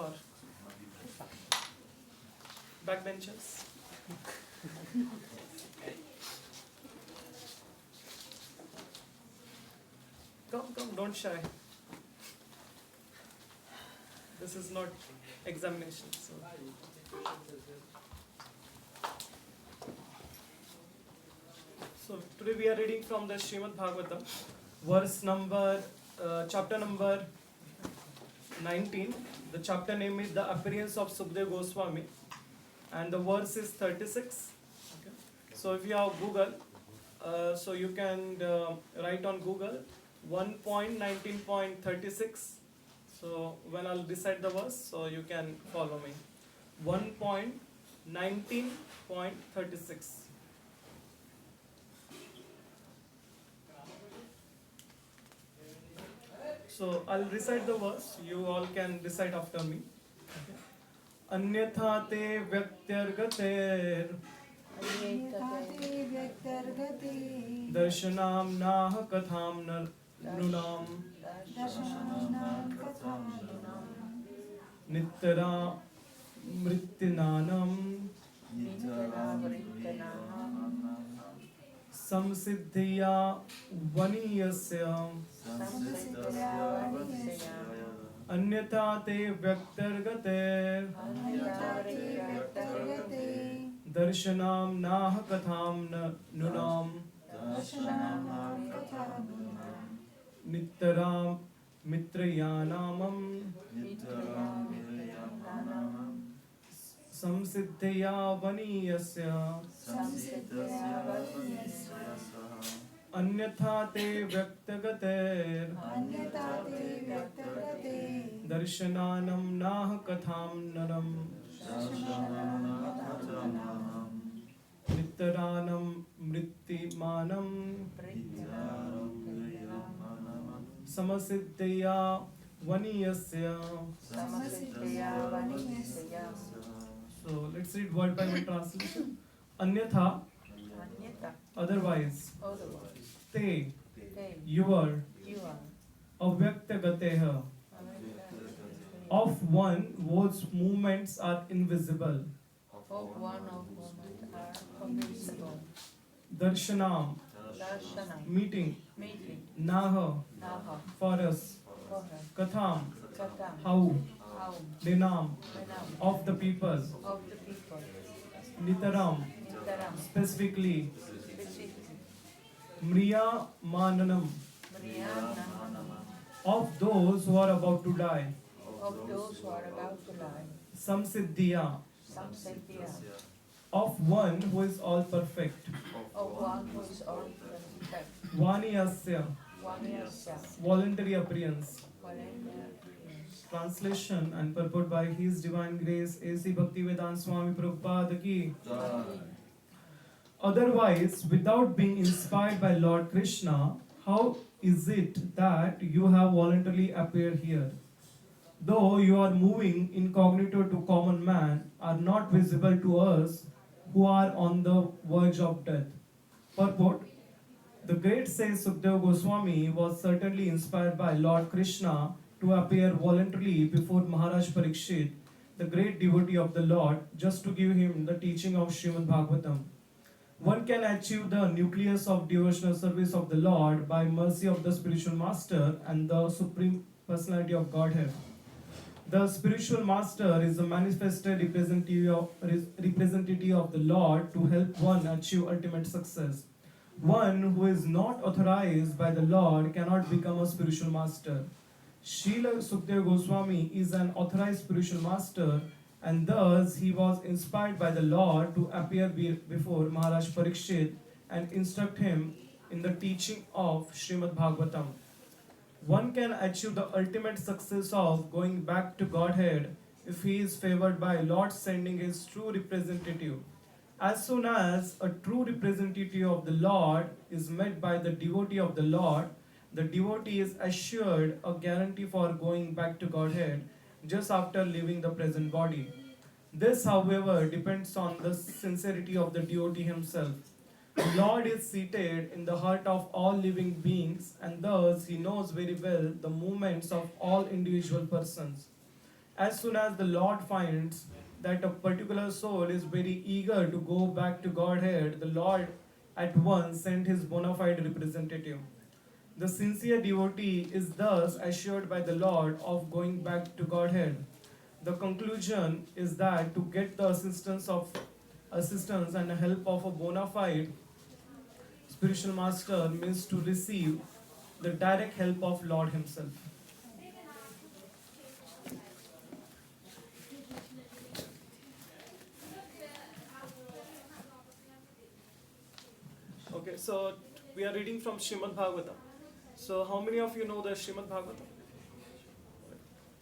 for backbenchers? Come, don't shy. This is not examination. So today we are reading from the Srimad Bhagvatam, chapter number 19. The chapter name is The Appearance of Sukadeva Goswami, and the verse is 36. Okay. So if you have Google, so you can write on Google 1.19.36. So when I'll recite the verse, so you can follow me. 1.19.36. So I'll recite the verse. You all can recite after me. Okay. Anyatha te vyaktyargater darshanam nah katham nunam nittara mrittinanam samsiddhya vaniyasya अन्यथा ते व्यक्तर्गते दर्शनाम नाह कथाम नुनाम नित्तराम मित्रयानामम संसिद्धया वनीयस्य अन्यथा ते व्यक्तगतेर दर्शनानम नाह कथाम नरम नित्तरानम मृत्तिमानम समसिद्धया वनीयस्य. So let's read word by word translation. Anyatha, otherwise, te, your, avyaktagateh, of one whose movements are invisible. Darshanam, meeting. Nah, for us. Katham, how. Dinam, of the people. Nitaram, specifically. Mriya Mananam, of those who are about to die. Samsiddhya, of one who is all perfect. Vaniyasya, voluntary appearance. Translation and purport by His Divine Grace A.C. Bhaktivedanta Swami Prabhupada ki. Otherwise, without being inspired by Lord Krishna, how is it that you have voluntarily appeared here? Though you are moving incognito to common man, are not visible to us who are on the verge of death. Purport: the great sage Sukadeva Goswami was certainly inspired by Lord Krishna to appear voluntarily before Maharaj Parikshit, the great devotee of the Lord, just to give him the teaching of Srimad Bhagvatam. One can achieve the nucleus of devotional service of the Lord by mercy of the spiritual master and the supreme personality of Godhead. The spiritual master is the manifested representative of the Lord to help one achieve ultimate success. One who is not authorized by the Lord cannot become a spiritual master. Srila Sukadeva Goswami is an authorized spiritual master, and thus he was inspired by the Lord to appear before Maharaj Parikshit and instruct him in the teaching of Srimad Bhagvatam. One can achieve the ultimate success of going back to Godhead if he is favored by Lord sending his true representative. As soon as a true representative of the Lord is met by the devotee of the Lord, the devotee is assured a guarantee for going back to Godhead just after leaving the present body. This, however, depends on the sincerity of the devotee himself. The Lord is seated in the heart of all living beings, and thus he knows very well the movements of all individual persons. as soon as the Lord finds that a particular soul is very eager to go back to Godhead, the Lord at once sent his bona fide representative. The sincere devotee is thus assured by the Lord of going back to Godhead. The conclusion is that to get the assistance and help of a bona fide spiritual master means to receive the direct help of Lord himself. Okay, so we are reading from Srimad Bhagavatam. So how many of you know the Srimad Bhagavatam?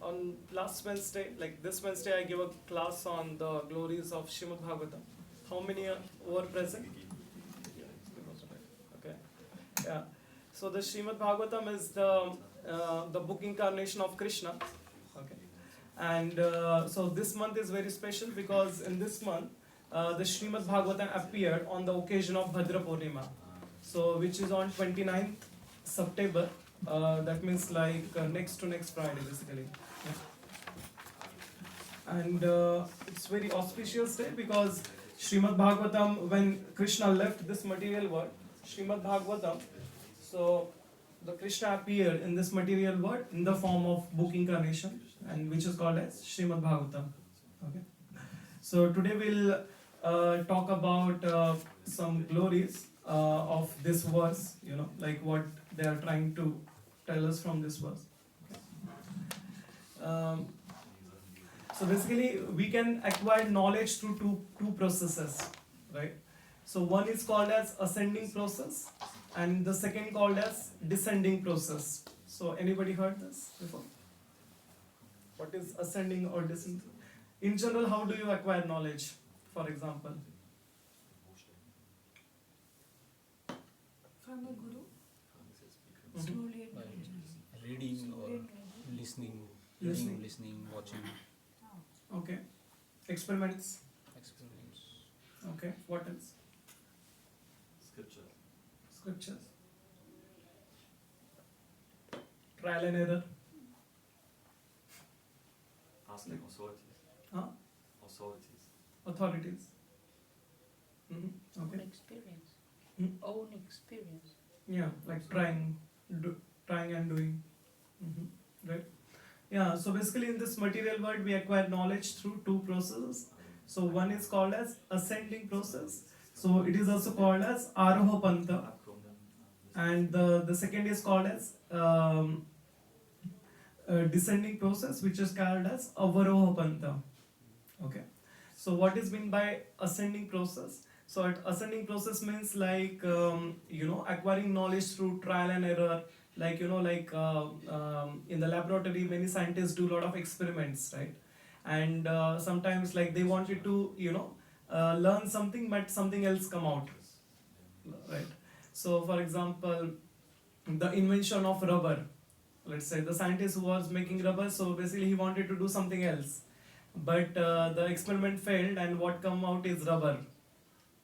On last Wednesday, like this Wednesday, I gave a class on the glories of Srimad Bhagavatam. How many were present? Okay. Yeah. So the Srimad Bhagavatam is the book incarnation of Krishna. Okay. And so this month is very special because in this month, the Srimad Bhagavatam appeared on the occasion of Bhadra Purnima. So which is on 29th September. That means like next to next Friday basically. Yeah. And it's very auspicious day because Srimad Bhagavatam, when Krishna left this material world, Srimad Bhagavatam, so the Krishna appeared in this material world in the form of book incarnation, and which is called as Srimad Bhagavatam. Okay. So today we'll talk about some glories of this verse, like what they are trying to tell us from this verse. So basically, we can acquire knowledge through two processes, right? So one is called as ascending process, and the second called as descending process. So anybody heard this before? What is ascending or descending? In general, how do you acquire knowledge, for example? From a guru, Mhm. slowly and gradually. Reading or listening, listening, watching Okay. Experiments. experiments. Okay. What else? Scripture. Scriptures. Trial and error. Asking authorities. Huh? Authorities. Authorities. Okay. Own experience. Hmm? Own experience. Yeah, like trying and doing. Right? Yeah, so basically in this material world we acquire knowledge through two processes. So one is called as ascending process. So it is also called as Aroha Panta. And the second is called as descending process, which is called as Avaroha Panta. Okay. So what is meant by ascending process? So ascending process means like acquiring knowledge through trial and error. Like in the laboratory, many scientists do a lot of experiments, right? And sometimes like they wanted to learn something, but something else come out, right? So for example, the invention of rubber. Let's say the scientist who was making rubber, so basically he wanted to do something else, but the experiment failed, and what come out is rubber,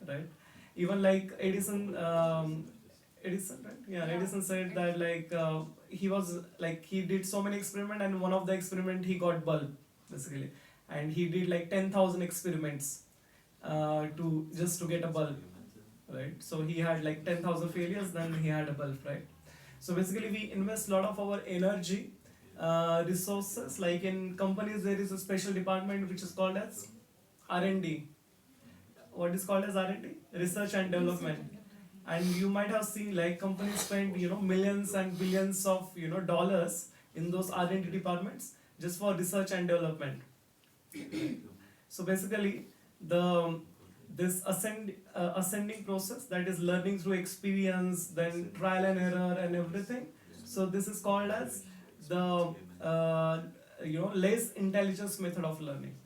right? Even like Edison, right? Yeah, Edison said that he did so many experiments, and one of the experiment he got bulb basically, and he did like 10,000 experiments to get a bulb, right? So he had like 10,000 failures, then he had a bulb, right? So basically we invest a lot of our energy, resources. Like in companies there is a special department which is called as R&D. What is called as R&D? Research and development. And you might have seen like companies spend millions and billions of dollars in those R&D departments just for research and development. So basically this ascending process, that is learning through experience, then trial and error and everything. So this is called as the less intelligence method of learning,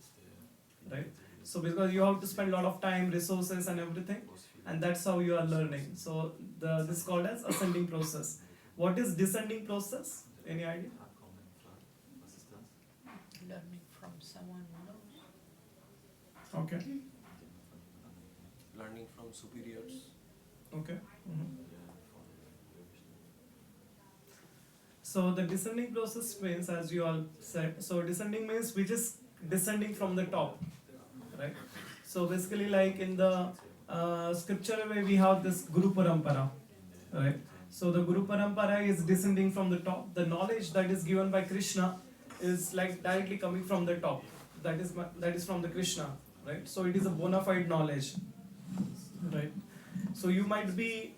right? So because you have to spend a lot of time, resources and everything, and that's how you are learning. So this is called as ascending process. What is descending process? Any idea? Learning from someone who knows. Okay. Learning from superiors. Okay. So the descending process means, as you all said, so descending means which is descending from the top, right? So basically, like in the scripture way, we have this Guru Parampara, right? So the Guru Parampara is descending from the top. The knowledge that is given by Krishna is like directly coming from the top. That is from the Krishna, right? So it is a bona fide knowledge, right? So you might be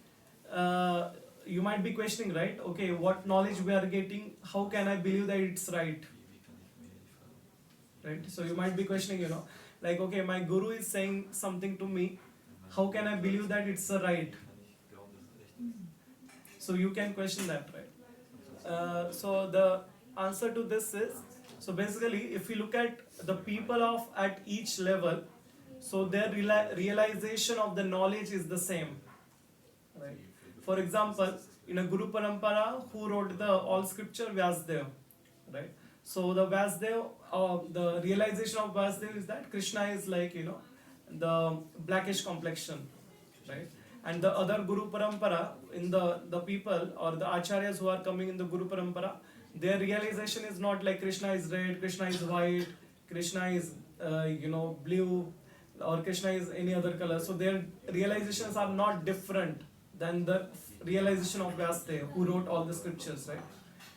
questioning, right? Okay, what knowledge we are getting? How can I believe that it's right? Right? So you might be questioning, like, okay, my guru is saying something to me. How can I believe that it's right? So you can question that, right? So the answer to this is, so basically, if we look at the people at each level, so their realization of the knowledge is the same, right? For example, in a Guru Parampara, who wrote all scripture? Vyasdev, right? So the Vyasdev, the realization of Vyasdev is that Krishna is like, the blackish complexion, right? And the other Guru Parampara, in the people or the acharyas who are coming in the Guru Parampara, their realization is not like Krishna is red, Krishna is white, Krishna is blue, or Krishna is any other color. So their realizations are not different than the realization of Vyasdev, who wrote all the scriptures, right?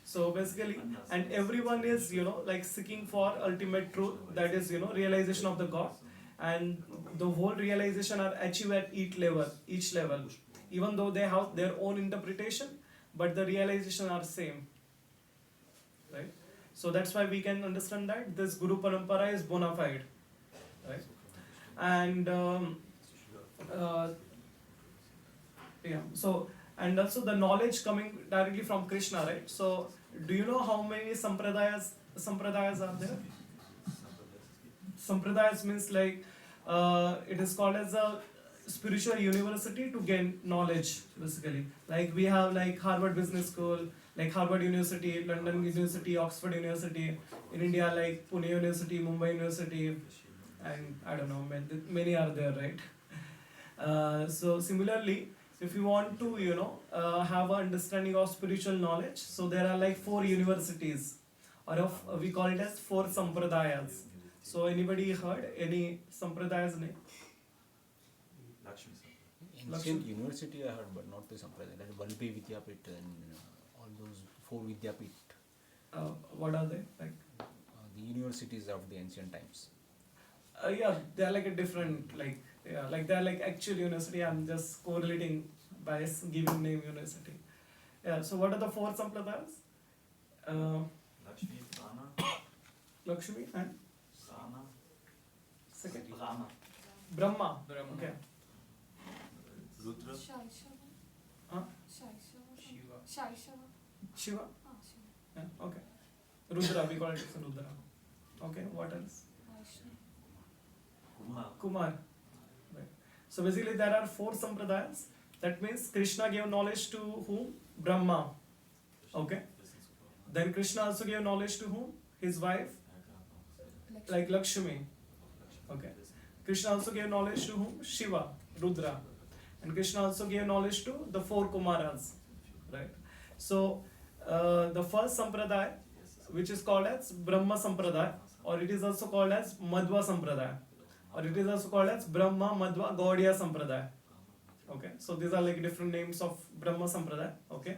So basically, and everyone is like seeking for ultimate truth, that is realization of the God, and the whole realization are achieved at each level, even though they have their own interpretation, but the realization are same, right? So that's why we can understand that this Guru Parampara is bona fide, right? And so, and also the knowledge coming directly from Krishna, right? So do you know how many sampradayas are there? Sampradayas means like it is called as a spiritual university to gain knowledge, basically. Like we have like Harvard Business School, like Harvard University, London University, Oxford University. In India, like Pune University, Mumbai University, and I don't know, many are there, right? So similarly, if you want to have an understanding of spiritual knowledge, so there are like 4 universities, or we call it as 4 sampradayas. So anybody heard any sampradayas name? Ancient university I heard, but not the Sampradaya. Like Vaibhav Vidyapit and all those 4 Vidyapit. What are they like? The universities of the ancient times. Yeah, they are like a different, like they are like actual university. I'm just correlating by giving name university. Yeah. So what are the 4 sampradayas? Lakshmi, Prana, Lakshmi and Prana, second Prana, Brahma. Okay. Rudra, Huh? Shiva. Yeah. Okay. Rudra. We call it as Rudra. Okay. What else? Kumar, Kumar. Right. So basically there are 4 sampradayas. That means Krishna gave knowledge to whom? Brahma. Okay. Then Krishna also gave knowledge to whom? His wife, like Lakshmi. Okay. Krishna also gave knowledge to whom? Shiva, Rudra. And Krishna also gave knowledge to the 4 Kumaras. Right. So the first sampradaya, which is called as Brahma Sampradaya, or it is also called as Madhva Sampradaya, or it is also called as Brahma Madhva Gaudiya Sampradaya. Okay, so these are like different names of Brahma Sampradaya. Okay,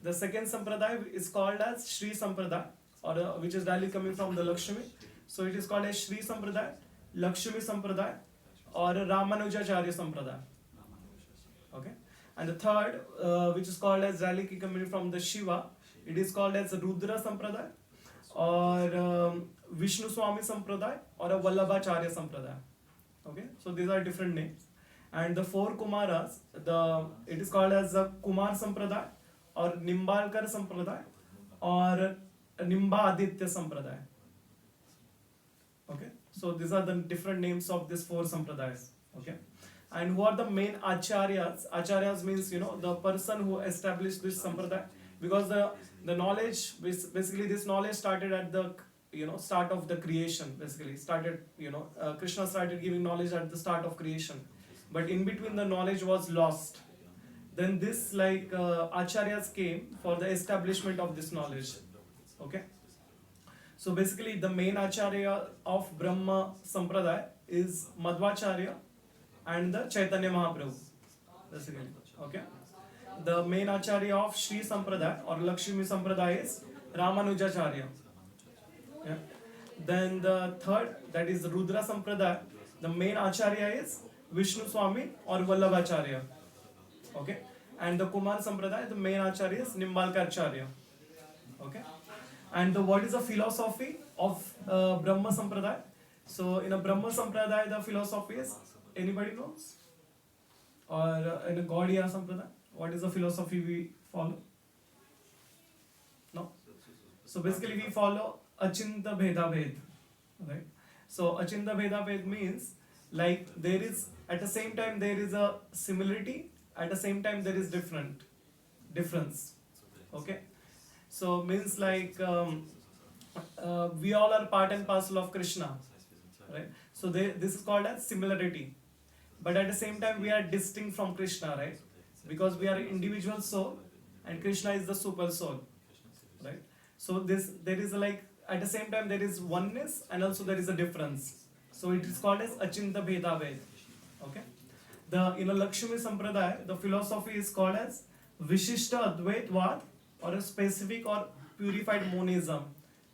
the second Sampradaya is called as Shri Sampradaya, or which is directly coming from the Lakshmi. So it is called as Shri Sampradaya, Lakshmi Sampradaya, or Ramanujacharya Sampradaya. Okay, and the third, which is called as directly coming from the Shiva, it is called as Rudra Sampradaya, or Vishnu Swami Sampradaya, or a Vallabhacharya Sampradaya. Okay, so these are different names. And the 4 Kumaras, it is called as a Kumar Sampradaya, or Nimbalkar Sampradaya, or Nimba Aditya Sampradaya. Okay, so these are the different names of these 4 Sampradayas. Okay, and who are the main Acharyas? Acharyas means the person who established this Sampradaya, because the knowledge, basically this knowledge started at the start of the creation. Basically started, Krishna started giving knowledge at the start of creation, but in between the knowledge was lost. then this like acharyas came for the establishment of this knowledge. Okay. So basically, the main acharya of Brahma Sampradaya is Madhvacharya and the Chaitanya Mahaprabhu. Basically, okay. The main acharya of Sri Sampradaya or Lakshmi Sampradaya is Ramanujacharya. Yeah. Then the third, that is Rudra Sampradaya, the main acharya is Vishnu Swami or Vallabhacharya. Okay. And the Kumar Sampradaya, the main acharya is Nimbalkarcharya. Okay. And what is the philosophy of Brahma Sampradaya? So in a Brahma Sampradaya, the philosophy is, anybody knows? Or in a Gaudiya Sampradaya, what is the philosophy we follow? No? So basically we follow Achinta Bheda Bhed. Right? So Achinta Bheda Bhed means like there is, at the same time there is a similarity, at the same time there is difference. Okay? So means like we all are part and parcel of Krishna, right? So this is called as similarity, but at the same time we are distinct from Krishna, right? Because we are individual soul and Krishna is the super soul, right? So there is like at the same time there is oneness and also there is a difference. So it is called as Achinta Bheda Ved. Okay. In a Lakshmi Sampradaya, the philosophy is called as Vishishta Advaitvad, or a specific or purified monism.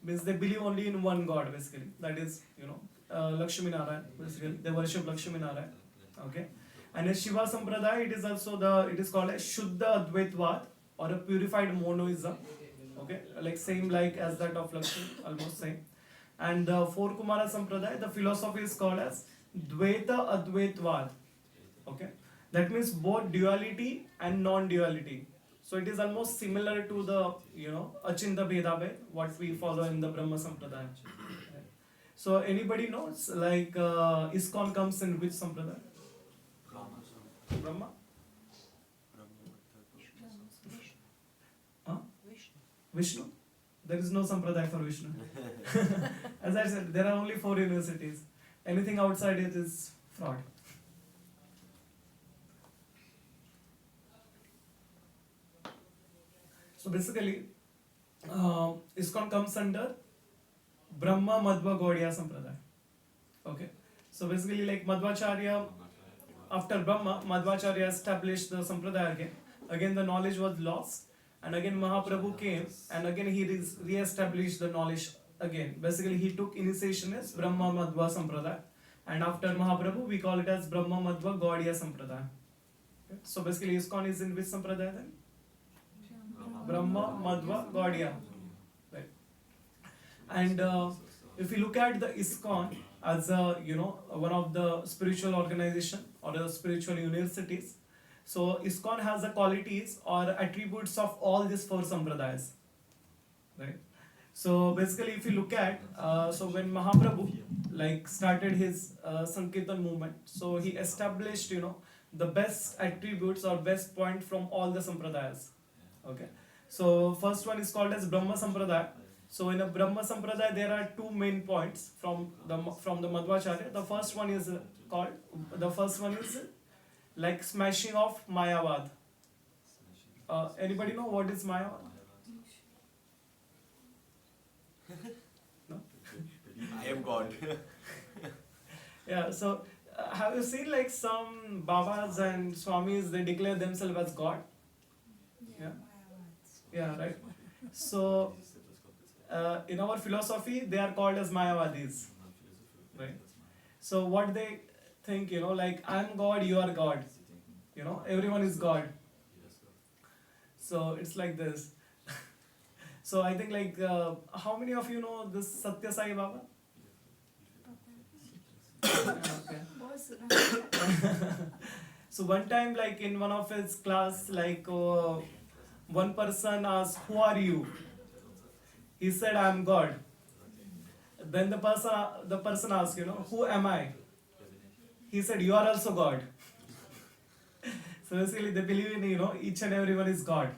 Means they believe only in one God, basically. That is, Lakshmi Narayan. Basically, they worship Lakshmi Narayan. Okay. And in Shiva Sampradaya, it is called as Shuddha Advaitvad, or a purified monoism. Okay, like same like as that of Lakshmi, almost same. And for Kumara Sampradaya, the philosophy is called as Dvaita Advaitvad. Okay, that means both duality and non-duality. So it is almost similar to the Achinta Bheda Bhed, what we follow in the Brahma Sampradaya. So anybody knows like ISKCON comes in which Sampradaya? Brahma? Huh? Vishnu? There is no Sampradaya for Vishnu. As I said, there are only 4 universities. Anything outside it is fraud. So basically, ISKCON comes under Brahma Madhva Gaudiya Sampradaya. Okay. So basically, like Madhvacharya, after Brahma, Madhvacharya established the Sampradaya again. Again, the knowledge was lost, and again Mahaprabhu came, and again he re-established the knowledge again. Basically, he took initiation as Brahma Madhva Sampradaya, and after Mahaprabhu, we call it as Brahma Madhva Gaudiya Sampradaya. Okay. So basically, ISKCON is in which Sampradaya then? Brahma Madhva Gaudiya. Right. And if you look at the ISKCON as one of the spiritual organization or the spiritual universities, so ISKCON has the qualities or attributes of all these 4 sampradayas, right? So basically, if you look at so when Mahaprabhu like started his Sankirtan movement, so he established the best attributes or best point from all the sampradayas. Okay. So first one is called as Brahma Sampradaya. So in a Brahma Sampradaya, there are 2 main points from the Madhvacharya. The first one is like smashing of Mayavad. Anybody know what is Mayavad? No? I am God. Yeah, so have you seen like some Babas and Swamis, they declare themselves as God? Yeah. Yeah, right. So in our philosophy, they are called as Mayavadis. Right. So what they think, like I'm God, you are God. Everyone is God. So it's like this. So I think like how many of you know this Satya Sai Baba? Okay. So one time like in one of his class, like one person asked, "Who are you?" He said, "I am God." Then the person asked, "Who am I?" He said, "You are also God." So basically they believe in each and everyone is God,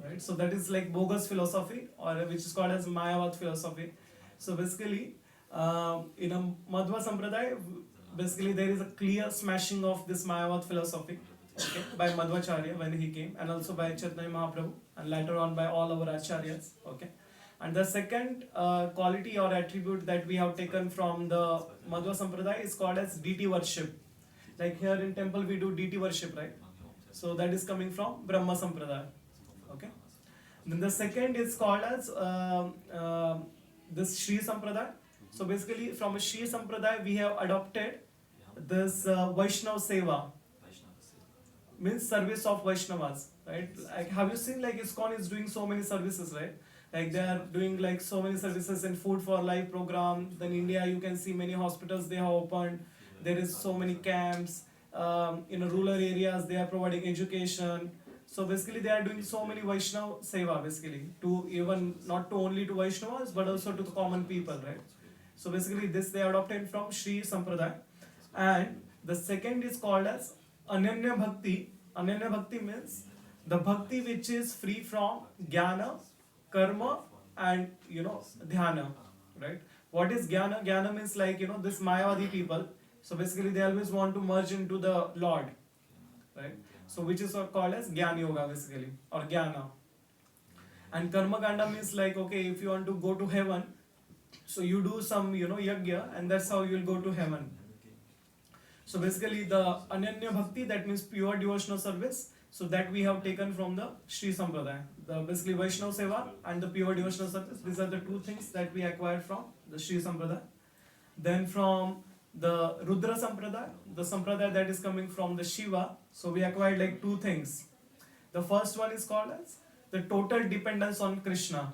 right? So that is like bogus philosophy, or which is called as Mayavad philosophy. So basically in a Madhva Sampradaya, basically there is a clear smashing of this Mayavad philosophy. okay, by Madhvacharya when he came, and also by Chaitanya Mahaprabhu, and later on by all our acharyas. Okay, and the second quality or attribute that we have taken from the Madhva Sampradaya is called as deity worship. Like here in temple we do deity worship, right? So that is coming from Brahma Sampradaya. Okay. Then the second is called as this Shri Sampradaya. So basically from a Shri Sampradaya we have adopted this Vaishnav Seva, means service of Vaishnavas, right? Like, have you seen like ISKCON is doing so many services, right? Like they are doing like so many services in Food for Life program. Then India, you can see many hospitals they have opened. There is so many camps. In rural areas, they are providing education. So basically, they are doing so many Vaishnav Seva basically to even not to only to Vaishnavas but also to the common people, right? So basically, this they adopted from Sri Sampradaya, and the second is called as Ananya Bhakti. Ananya Bhakti means the bhakti which is free from jnana, karma, and dhyana, right? What is jnana? Jnana means like this Mayavadi people. So basically they always want to merge into the Lord, right? So which is called as Jnana Yoga basically, or Jnana. And Karma Kanda means like, okay, if you want to go to heaven, so you do some yajna, and that's how you'll go to heaven. So basically the Ananya Bhakti, that means pure devotional service. So that we have taken from the Sri Sampradaya. The basically Vaishnav Seva and the pure devotional service. These are the two things that we acquired from the Sri Sampradaya. Then from the Rudra Sampradaya, the Sampradaya that is coming from the Shiva. So we acquired like two things. The first one is called as the total dependence on Krishna.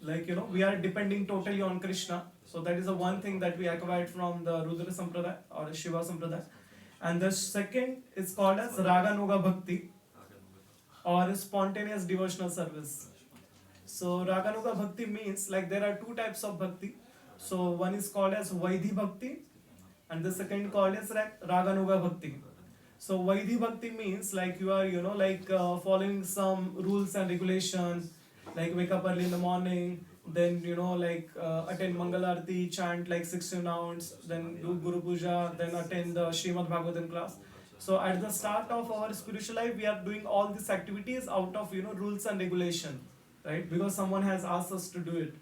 Like we are depending totally on Krishna. So that is the one thing that we acquired from the Rudra Sampradaya or the Shiva Sampradaya. And the second is called as Raganuga Bhakti or spontaneous devotional service. So Raganuga Bhakti means like there are two types of Bhakti. So one is called as Vaidhi Bhakti and the second called as Raganuga Bhakti. So Vaidhi Bhakti means like you are following some rules and regulations, like wake up early in the morning, then attend Mangal Arati, chant like 16 rounds, then do Guru Puja, then attend the Srimad Bhagvatam class. So at the start of our spiritual life, we are doing all these activities out of rules and regulation, right? Because someone has asked us to do it,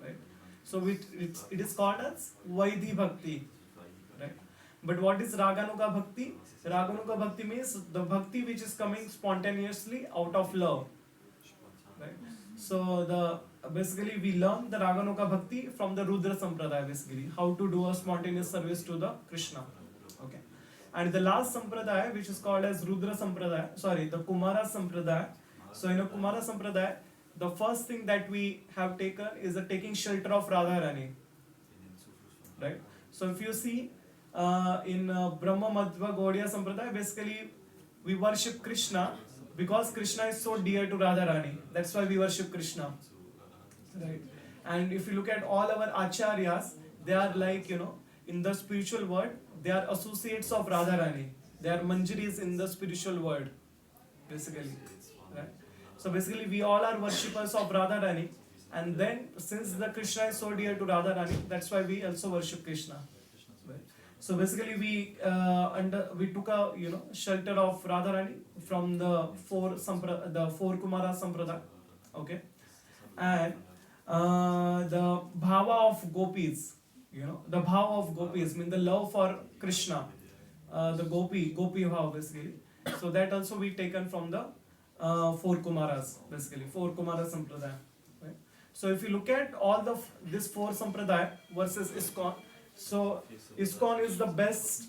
right? So it is called as Vaidhi Bhakti, right? But what is Raganuga Bhakti? Raganuga Bhakti means the bhakti which is coming spontaneously out of love, right? So basically we learn the Raganuga Bhakti from the Rudra Sampradaya basically, how to do a spontaneous service to the Krishna. Okay. And the last Sampradaya which is called as Rudra Sampradaya, the Kumara Sampradaya. So in a Kumara Sampradaya, the first thing that we have taken is the taking shelter of Radharani. Right? So if you see in Brahma Madhva Gaudiya Sampradaya, basically we worship Krishna because Krishna is so dear to Radharani. That's why we worship Krishna. Right? And if you look at all our acharyas, they are like, in the spiritual world, they are associates of Radharani. They are manjaris in the spiritual world, basically. Right? So basically, we all are worshippers of Radharani. And then, since the Krishna is so dear to Radharani, that's why we also worship Krishna. Right? So basically, we took a shelter of Radharani from the four Kumara Sampradaya. Okay, and the bhava of gopis, the bhava of gopis mean the love for Krishna, the gopi bhava basically. So that also we taken from the four Kumaras basically, four Kumara Sampradaya. Right? So if you look at all this four Sampradaya versus ISKCON, so ISKCON is the best.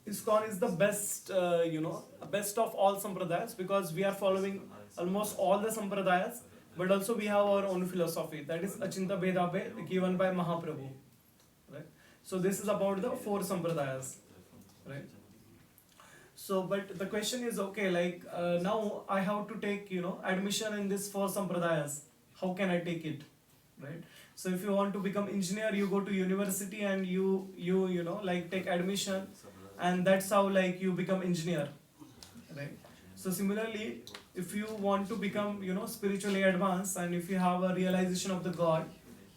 ISKCON is the best, best of all Sampradayas because we are following almost all the Sampradayas. But also we have our own philosophy, that is Achinta Bhedabe given by Mahaprabhu. Right? So this is about the four Sampradayas. Right? So but the question is, okay, like now I have to take admission in this four Sampradayas. How can I take it? Right? So if you want to become engineer, you go to university and you take admission, and that's how you become engineer. Right? So similarly, if you want to become spiritually advanced, and if you have a realization of the God,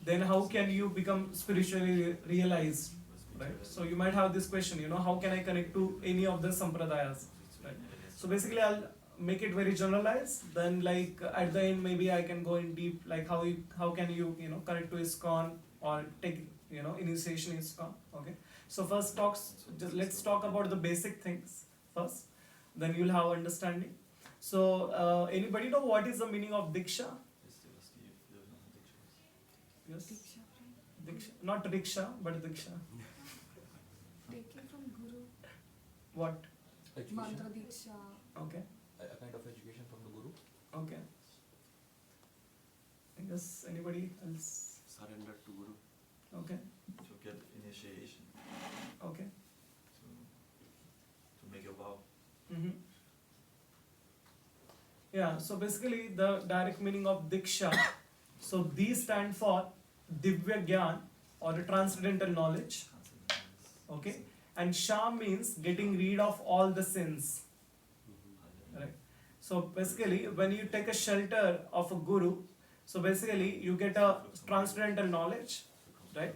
then how can you become spiritually realized? right? So you might have this question, how can I connect to any of the sampradayas, right? So basically I'll make it very generalized, then like at the end maybe I can go in deep, like how can you connect to ISKCON or take initiation in ISKCON, okay? So first let's talk about the basic things first, then you'll have understanding. So anybody know what is the meaning of Diksha? Yes? Diksha, not Riksha, but Diksha. Taken from Guru, What? Mantra Diksha. Okay, A kind of education from the Guru. okay. I guess anybody else? Surrender to Guru Okay, to get initiation, okay. to make a vow. Mm-hmm. Yeah, so basically the direct meaning of Diksha, so these stand for Divya Gyan or the transcendental knowledge, okay? And Sha means getting rid of all the sins, right? So basically when you take a shelter of a Guru, so basically you get a transcendental knowledge, right?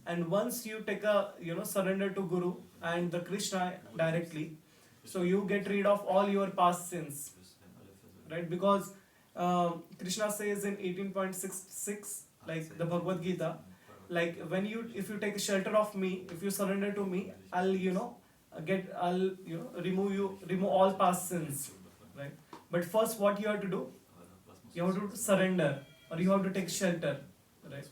And once you take a surrender to Guru and the Krishna directly, so you get rid of all your past sins, right? Because Krishna says in 18.66, like the Bhagavad Gita, like if you take a shelter of me, if you surrender to me, I'll remove all past sins, right? But first what you have to do, you have to surrender or you have to take shelter, right?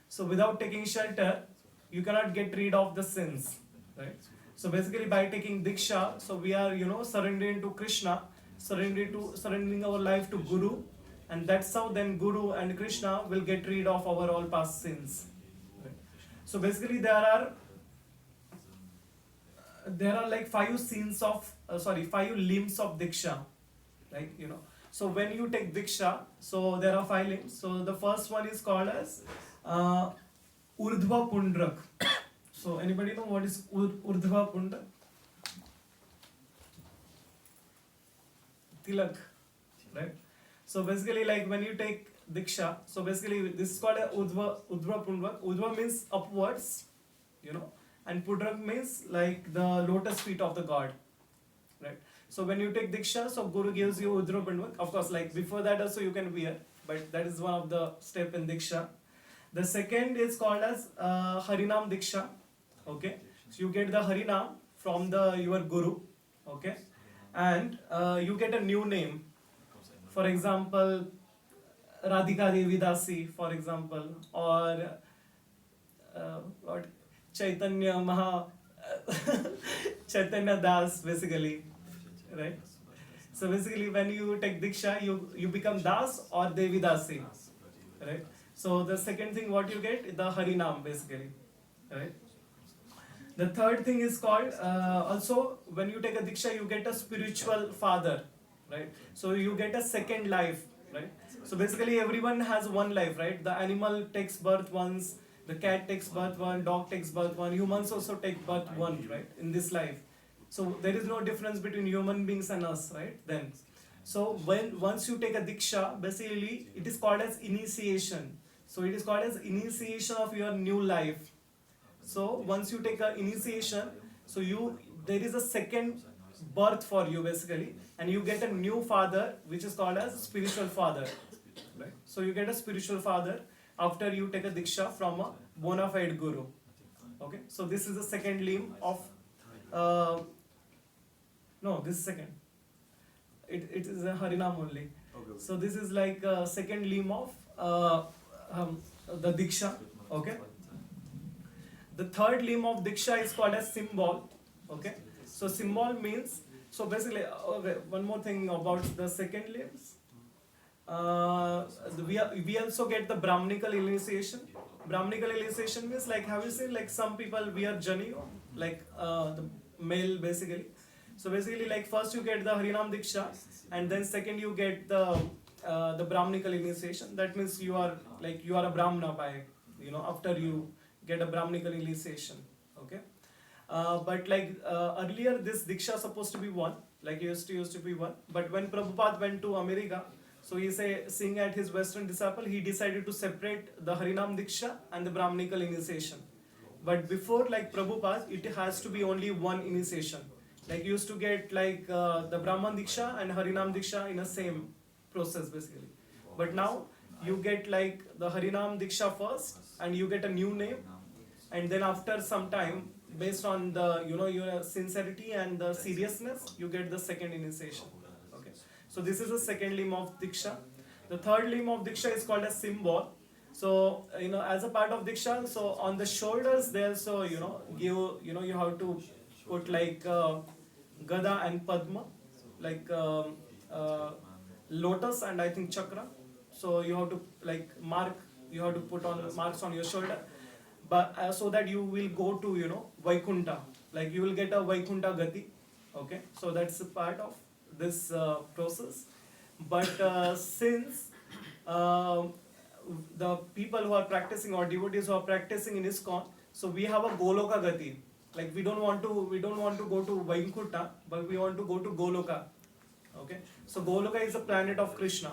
So without taking shelter, you cannot get rid of the sins, right? So basically by taking Diksha, so we are surrendering to Krishna, surrendering our life to Guru, and that's how then Guru and Krishna will get rid of our all past sins, right? So basically there are like 5 limbs of Diksha, like so when you take Diksha, so there are 5 limbs. So the first one is called as Urdhva Pundrak. So anybody know what is Urdhva Pundrak? Tilak, right? So basically like when you take Diksha, so basically this is called a Urdhva Pundrak. Urdhva means upwards, and Pundrak means like the lotus feet of the god, right? So when you take Diksha, so Guru gives you Urdhva Pundrak. Of course, like before that also you can wear, but that is one of the step in Diksha. The second is called as Harinam Diksha, okay? So you get the Harinam from your Guru, okay? And you get a new name. For example, Radhika Devi Dasi, for example, or what? Chaitanya Das, basically, right? So basically, when you take Diksha, you become Das or Devi Dasi, right? So the second thing what you get, the Harinam, basically, right? The third thing is called, also when you take a Diksha, you get a spiritual father, right? So you get a second life, right? So basically everyone has one life, right? The animal takes birth once, the cat takes birth one, dog takes birth one, humans also take birth one, right? In this life. So there is no difference between human beings and us, right? Then, so once you take a Diksha, basically it is called as initiation. So it is called as initiation of your new life. So once you take a initiation, so there is a second birth for you basically, and you get a new father which is called as spiritual father, right? So you get a spiritual father after you take a Diksha from a bona fide Guru, okay? So this is the second limb of no, this is second. It is a Harinam only. Okay. So this is like a second limb of the Diksha, okay? The third limb of Diksha is called as symbol, okay? So symbol means, so basically, okay, one more thing about the second limbs. We also get the Brahmanical initiation. Brahmanical initiation means, like, have you seen like some people wear jani, like the male basically. So basically, like first you get the Harinam Diksha, and then second you get the Brahmanical initiation. That means you are a Brahmana by after you get a Brahmanical initiation, okay? But like earlier this Diksha supposed to be one, like used to be one. But when Prabhupada went to America, so seeing at his Western disciple, he decided to separate the Harinam Diksha and the Brahmanical initiation. But before like Prabhupada, it has to be only one initiation. Like you used to get like the Brahman Diksha and Harinam Diksha in a same process basically. But now you get like the Harinam Diksha first and you get a new name, and then after some time, based on the your sincerity and the seriousness, you get the second initiation. Okay. So this is the second limb of Diksha. The third limb of Diksha is called as symbol. So as a part of Diksha, so on the shoulders there, so give you have to put like Gada and Padma, like lotus and I think chakra. So you have to like mark, you have to put on marks on your shoulder, but so that you will go to Vaikuntha, like you will get a Vaikuntha Gati. Okay, so that's a part of this process. But since the people who are practicing or devotees who are practicing in ISKCON, so we have a Goloka Gati. Like we don't want to go to Vaikuntha, but we want to go to Goloka. Okay, so Goloka is a planet of Krishna,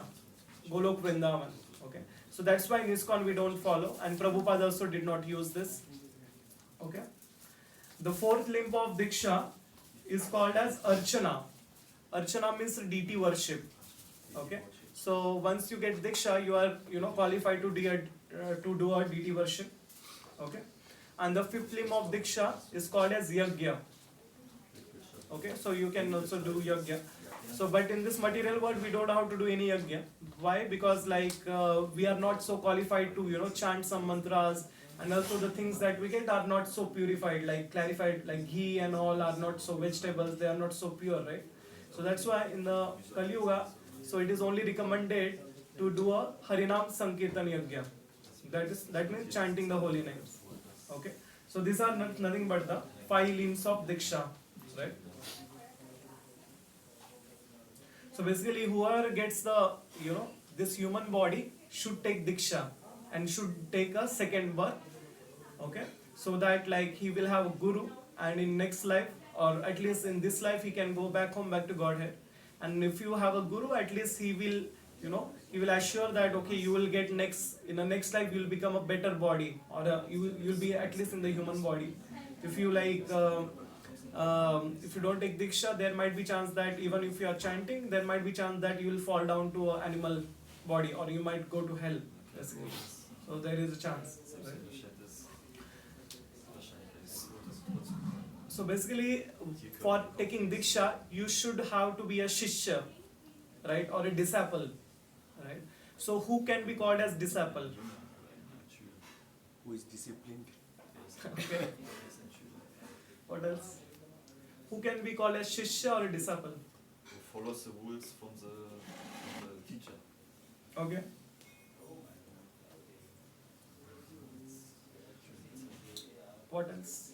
Golok Vrindavan. Okay, so that's why in ISKCON we don't follow, and Prabhupada also did not use this. Okay, the fourth limb of Diksha is called as Archana. Archana means deity worship. Okay, so once you get Diksha, you are qualified to do a deity worship. Okay, and the fifth limb of Diksha is called as Yajna. Okay, so you can also do Yajna. So, but in this material world, we don't know how to do any Yajna. Why? Because like we are not so qualified to chant some mantras, and also the things that we get are not so purified, like clarified, like ghee and all are not so vegetables, they are not so pure, right? So that's why in the Kali Yuga, so it is only recommended to do a Harinam Sankirtan Yajna. That means chanting the holy names. Okay, so these are nothing but the 5 limbs of Diksha, right? So basically, whoever gets the this human body should take Diksha and should take a second birth. Okay, so that like he will have a guru, and in next life or at least in this life he can go back home, back to Godhead. And if you have a guru, at least he will he will assure that okay, you will get in the next life you will become a better body, or you will be at least in the human body. If you like if you don't take Diksha, there might be chance that even if you are chanting, there might be chance that you will fall down to an animal body, or you might go to hell basically. So there is a chance, right? So basically, for taking Diksha, you should have to be a Shishya, right, or a disciple, right? So who can be called as disciple? Who is disciplined? Okay. What else? Who can be called as Shishya or a disciple? Who follows the rules from the teacher. Okay. What else?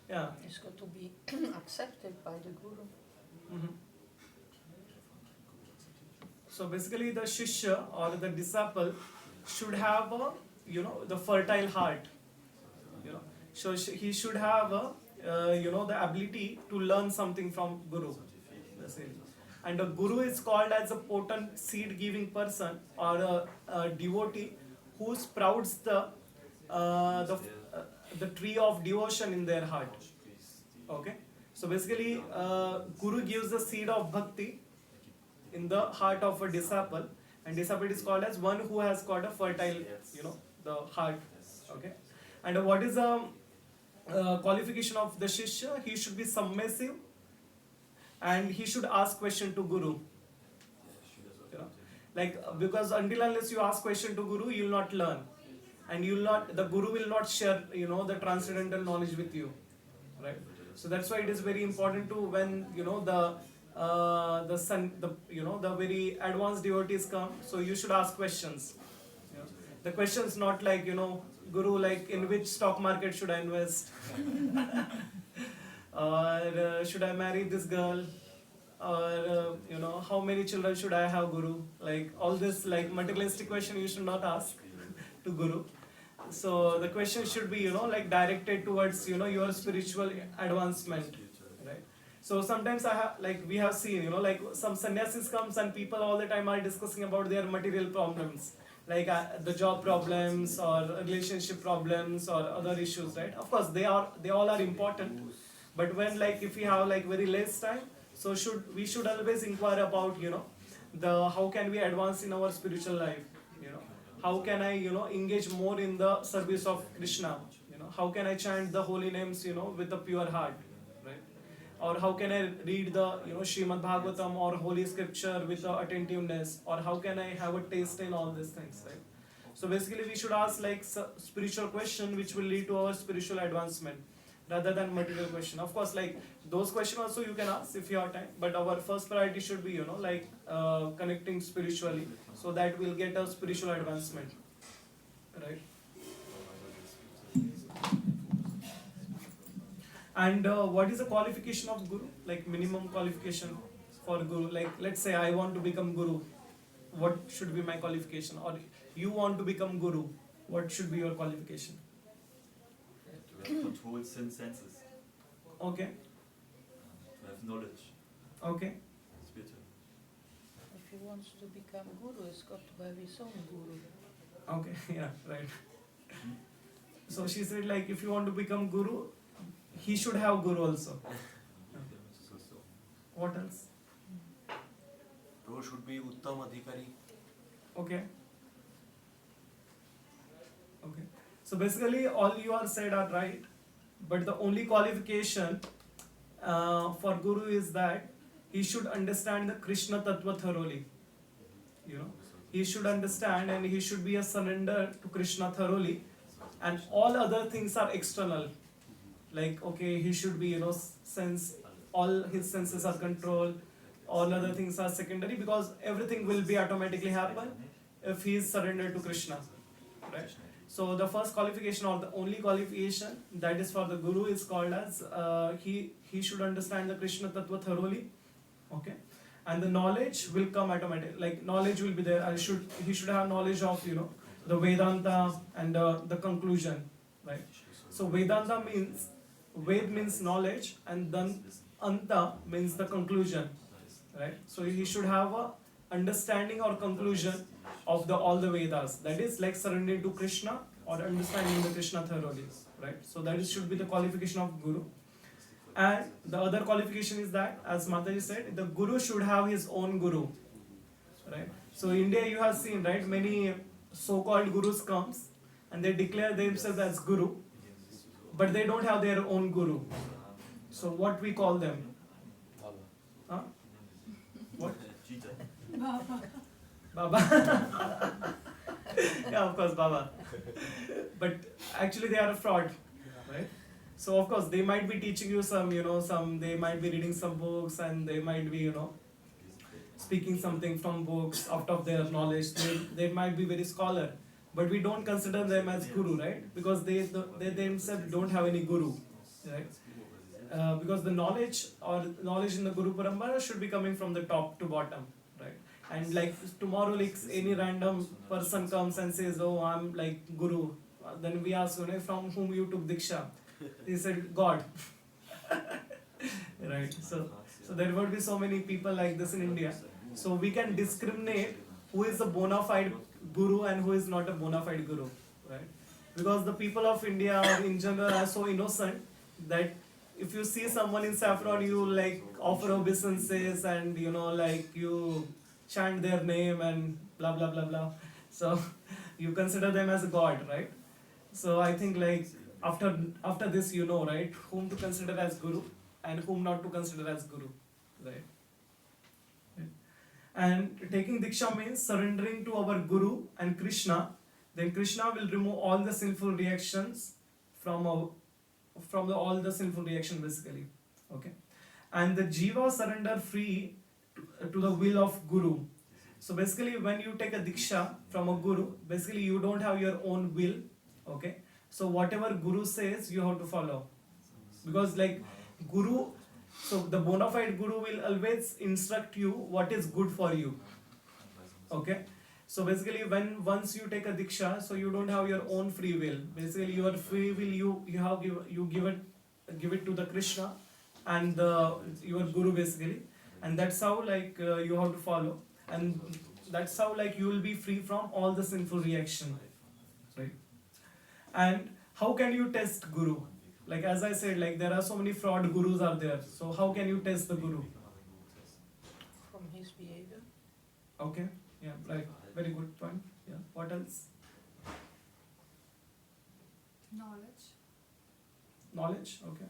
Yeah. It's got to be accepted by the guru. Mhm. So basically, the Shishya or the disciple should have a the fertile heart. So he should have a the ability to learn something from guru. Basically. And a guru is called as a potent seed-giving person, or a devotee who sprouts the tree of devotion in their heart. Okay, so basically, guru gives the seed of bhakti in the heart of a disciple, and disciple is called as one who has got a fertile, the heart. Okay, and what is the qualification of the shishya? He should be submissive, and he should ask question to guru. Because until unless you ask question to guru, you will not learn, and the guru will not share the transcendental knowledge with you, right? So that's why it is very important to, when the very advanced devotees come, so you should ask questions. The questions not like guru, like in which stock market should I invest, or should I marry this girl, or how many children should I have, guru? Like all this like materialistic question you should not ask to guru. So the question should be like directed towards your spiritual advancement, right? So sometimes we have seen like some sannyasis comes and people all the time are discussing about their material problems, like the job problems or relationship problems or other issues, right? Of course, they all are important, but when like if we have like very less time, so we should always inquire about the how can we advance in our spiritual life, how can I engage more in the service of Krishna, how can I chant the holy names with a pure heart, right? Or how can I read the Srimad Bhagvatam or holy scripture with the attentiveness, or how can I have a taste in all these things, right? So basically we should ask like spiritual question which will lead to our spiritual advancement rather than material question. Of course, like those questions also you can ask if you have time, but our first priority should be like connecting spiritually, so that we'll get a spiritual advancement, right? And what is the qualification of guru, like minimum qualification for guru? Like let's say I want to become guru, what should be my qualification? Or you want to become guru, what should be your qualification? To have control senses, Okay, to have knowledge, okay, spiritual. If he wants to become guru, he's got to have his own guru. okay, yeah, right. So she said like if you want to become guru, he should have guru also. What else? Pro should be Uttam Adhikari. Okay. Okay. So basically all you are said are right, but the only qualification for guru is that he should understand the Krishna Tattva thoroughly. He should understand and he should be a surrender to Krishna thoroughly, and all other things are external. Like okay, he should be sense, all his senses are controlled, all other things are secondary, because everything will be automatically happen if he is surrendered to Krishna, right? So the first qualification or the only qualification that is for the guru is called as he should understand the Krishna Tattva thoroughly, okay, and the knowledge will come automatically. Like knowledge will be there, and he should have knowledge of the Vedanta and the conclusion, right? So Vedanta means Ved means knowledge, and then Anta means the conclusion, right? So he should have a understanding or conclusion of all the Vedas. That is like surrendering to Krishna or understanding the Krishna thoroughly, right? So that should be the qualification of guru. And the other qualification is that, as Mataji said, the guru should have his own guru, right? So in India you have seen, right, many so-called gurus comes and they declare themselves as guru, but they don't have their own guru. So what we call them? Huh? What? Baba. Yeah, of course, Baba. But actually they are a fraud, right? So of course they might be teaching you some, they might be reading some books, and they might be, speaking something from books out of their knowledge. They might be very scholar, but we don't consider them as guru, right? Because they themselves don't have any guru, right? Because the knowledge in the Guru Parambara should be coming from the top to bottom, right? And like tomorrow, like any random person comes and says, "Oh, I'm like Guru," then we ask, from whom you took Diksha? He said, God. Right? So there would be so many people like this in India. So we can discriminate who is a bona fide Guru and who is not a bona fide Guru, right? Because the people of India or in general are so innocent that if you see someone in saffron, you like offer obeisances and like you chant their name and blah blah blah blah. So you consider them as a god, right? So I think like after this, right, whom to consider as guru and whom not to consider as guru, right? And taking Diksha means surrendering to our Guru and Krishna. Then Krishna will remove all the sinful reactions from all the sinful reaction basically. Okay, and the Jiva surrender free to the will of Guru. So basically, when you take a Diksha from a Guru, basically you don't have your own will. Okay, so whatever Guru says, you have to follow, because like Guru. So the bona fide Guru will always instruct you what is good for you. Okay. So basically, once you take a Diksha, so you don't have your own free will. Basically, your free will you give it to the Krishna and your Guru basically, and that's how like you have to follow. And that's how like you will be free from all the sinful reaction, right? And how can you test guru? Like as I said, like there are so many fraud gurus are there. So how can you test the guru? From his behavior. Okay, yeah, right. Very good point. Yeah. What else? Knowledge. Knowledge. Okay.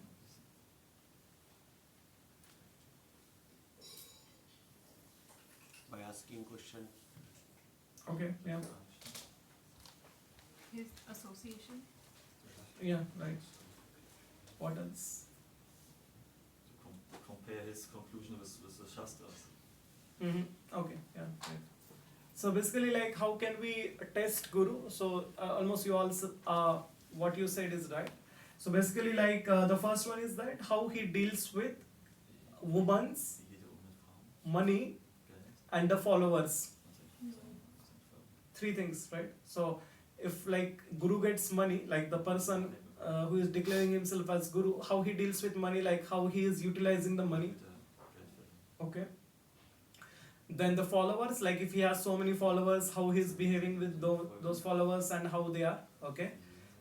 By asking question. Okay. Yeah. His association. Yeah. Right. What else? Compare his conclusion with the Shastras. Mm-hmm. Okay. Yeah. Right. So basically, like, how can we test guru? So almost you also what you said is right. So basically, like the first one is that how he deals with women's Wie geht er mit Frauen? money Geld and the followers. und sein Volk. Three things, right? So if like guru gets money, like the person who is declaring himself as guru, how he deals with money, like how he is utilizing the money. Mit der Geldwelt. Okay. Then the followers, like if he has so many followers, how he's behaving with those followers and how they are. Okay.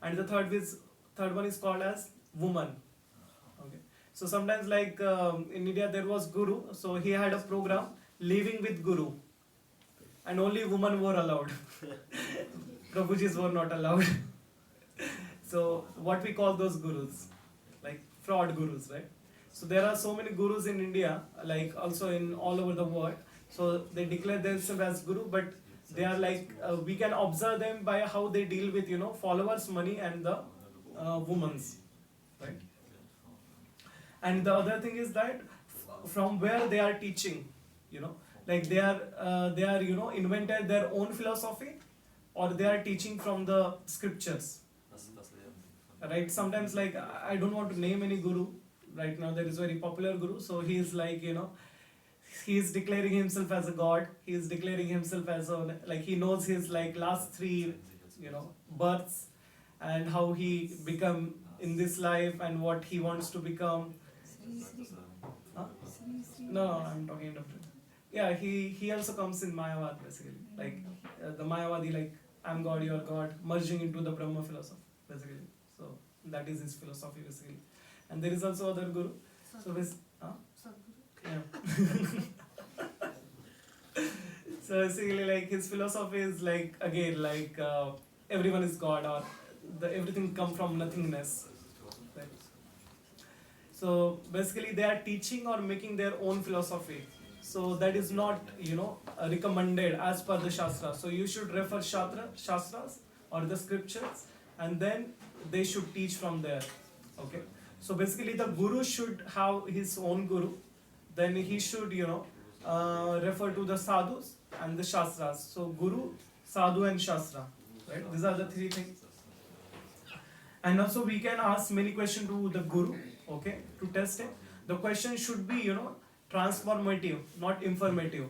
And the third one is called as woman. Okay. So sometimes like in India there was guru, so he had a program living with guru, and only women were allowed. Prabhujis were not allowed. So what we call those gurus, like fraud gurus, right? So there are so many gurus in India, like also in all over the world. So they declare themselves as guru, but they are like we can observe them by how they deal with followers, money, and the women's, right? And the other thing is that from where they are teaching, like they are invented their own philosophy, or they are teaching from the scriptures, Was lernen sie? right? Sometimes like I don't want to name any guru right now. There is a very popular guru, so he is like he is declaring himself as a god. He is declaring himself as a like he knows his like last three births and how he become in this life and what he wants to become. Sri Sri. Huh? Sri Sri. No, I'm talking different. Yeah, he also comes in Mayavad basically, like the Mayavadi, like I'm God, you're God, merging into the Brahma philosophy basically. So that is his philosophy basically. And there is also other guru. So this, Sadhguru. yeah. So basically, like his philosophy is like again like everyone is God, or everything come from nothingness. Right? So basically, they are teaching or making their own philosophy. So that is not recommended as per the Shastra. So you should refer Shastras or the scriptures, and then they should teach from there. Okay. So basically, the guru should have his own guru. Then he should refer to the sadhus and the shastras. So guru, sadhu, and shastra. Right. These are the three things. And also we can ask many questions to the guru. Okay. To test it, the question should be transformative, not informative.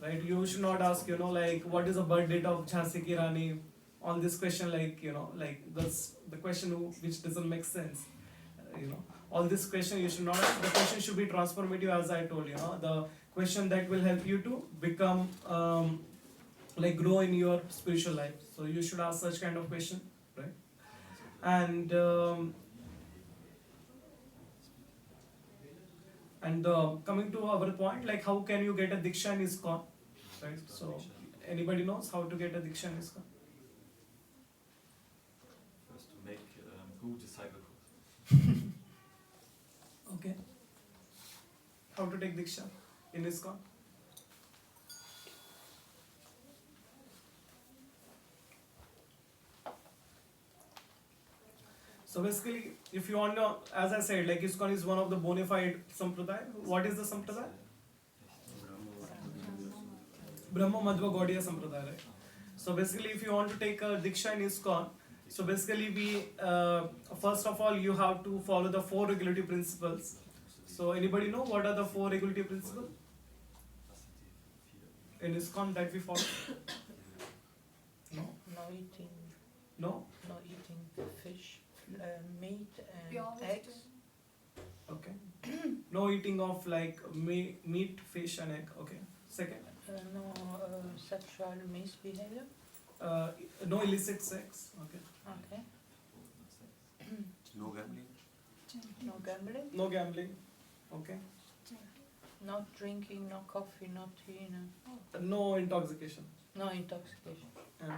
Right. You should not ask like what is the birth date of Jhansi Ki Rani. On this question, like like the question which doesn't make sense. All this question you should not ask. The question should be transformative, as I told the question that will help you to become like grow in your spiritual life. So you should ask such kind of question, right? And coming to our point, like how can you get a Diksha in ISKCON, right? So anybody knows how to get a Diksha in ISKCON? First to make good disciple. Okay. How to take Diksha in ISKCON? So basically, if you want to, as I said, like ISKCON is one of the bona fide sampradaya. What is the sampradaya? Brahma Madhva Gaudiya Sampradaya, right? So basically, if you want to take a Diksha in ISKCON, so basically we, first of all, you have to follow the 4 regulative principles. So anybody know what are the 4 regulative principles in ISKCON that we follow? No? No eating, No? no eating fish, meat Pure and eggs. vegetarian. Okay. No eating of like meat, fish and egg. Okay. Second. No sexual misbehavior. No illicit sex. Okay. Okay. No gambling. No gambling. No gambling. Okay. No drinking. No coffee. No tea. No intoxication. No intoxication. Yeah.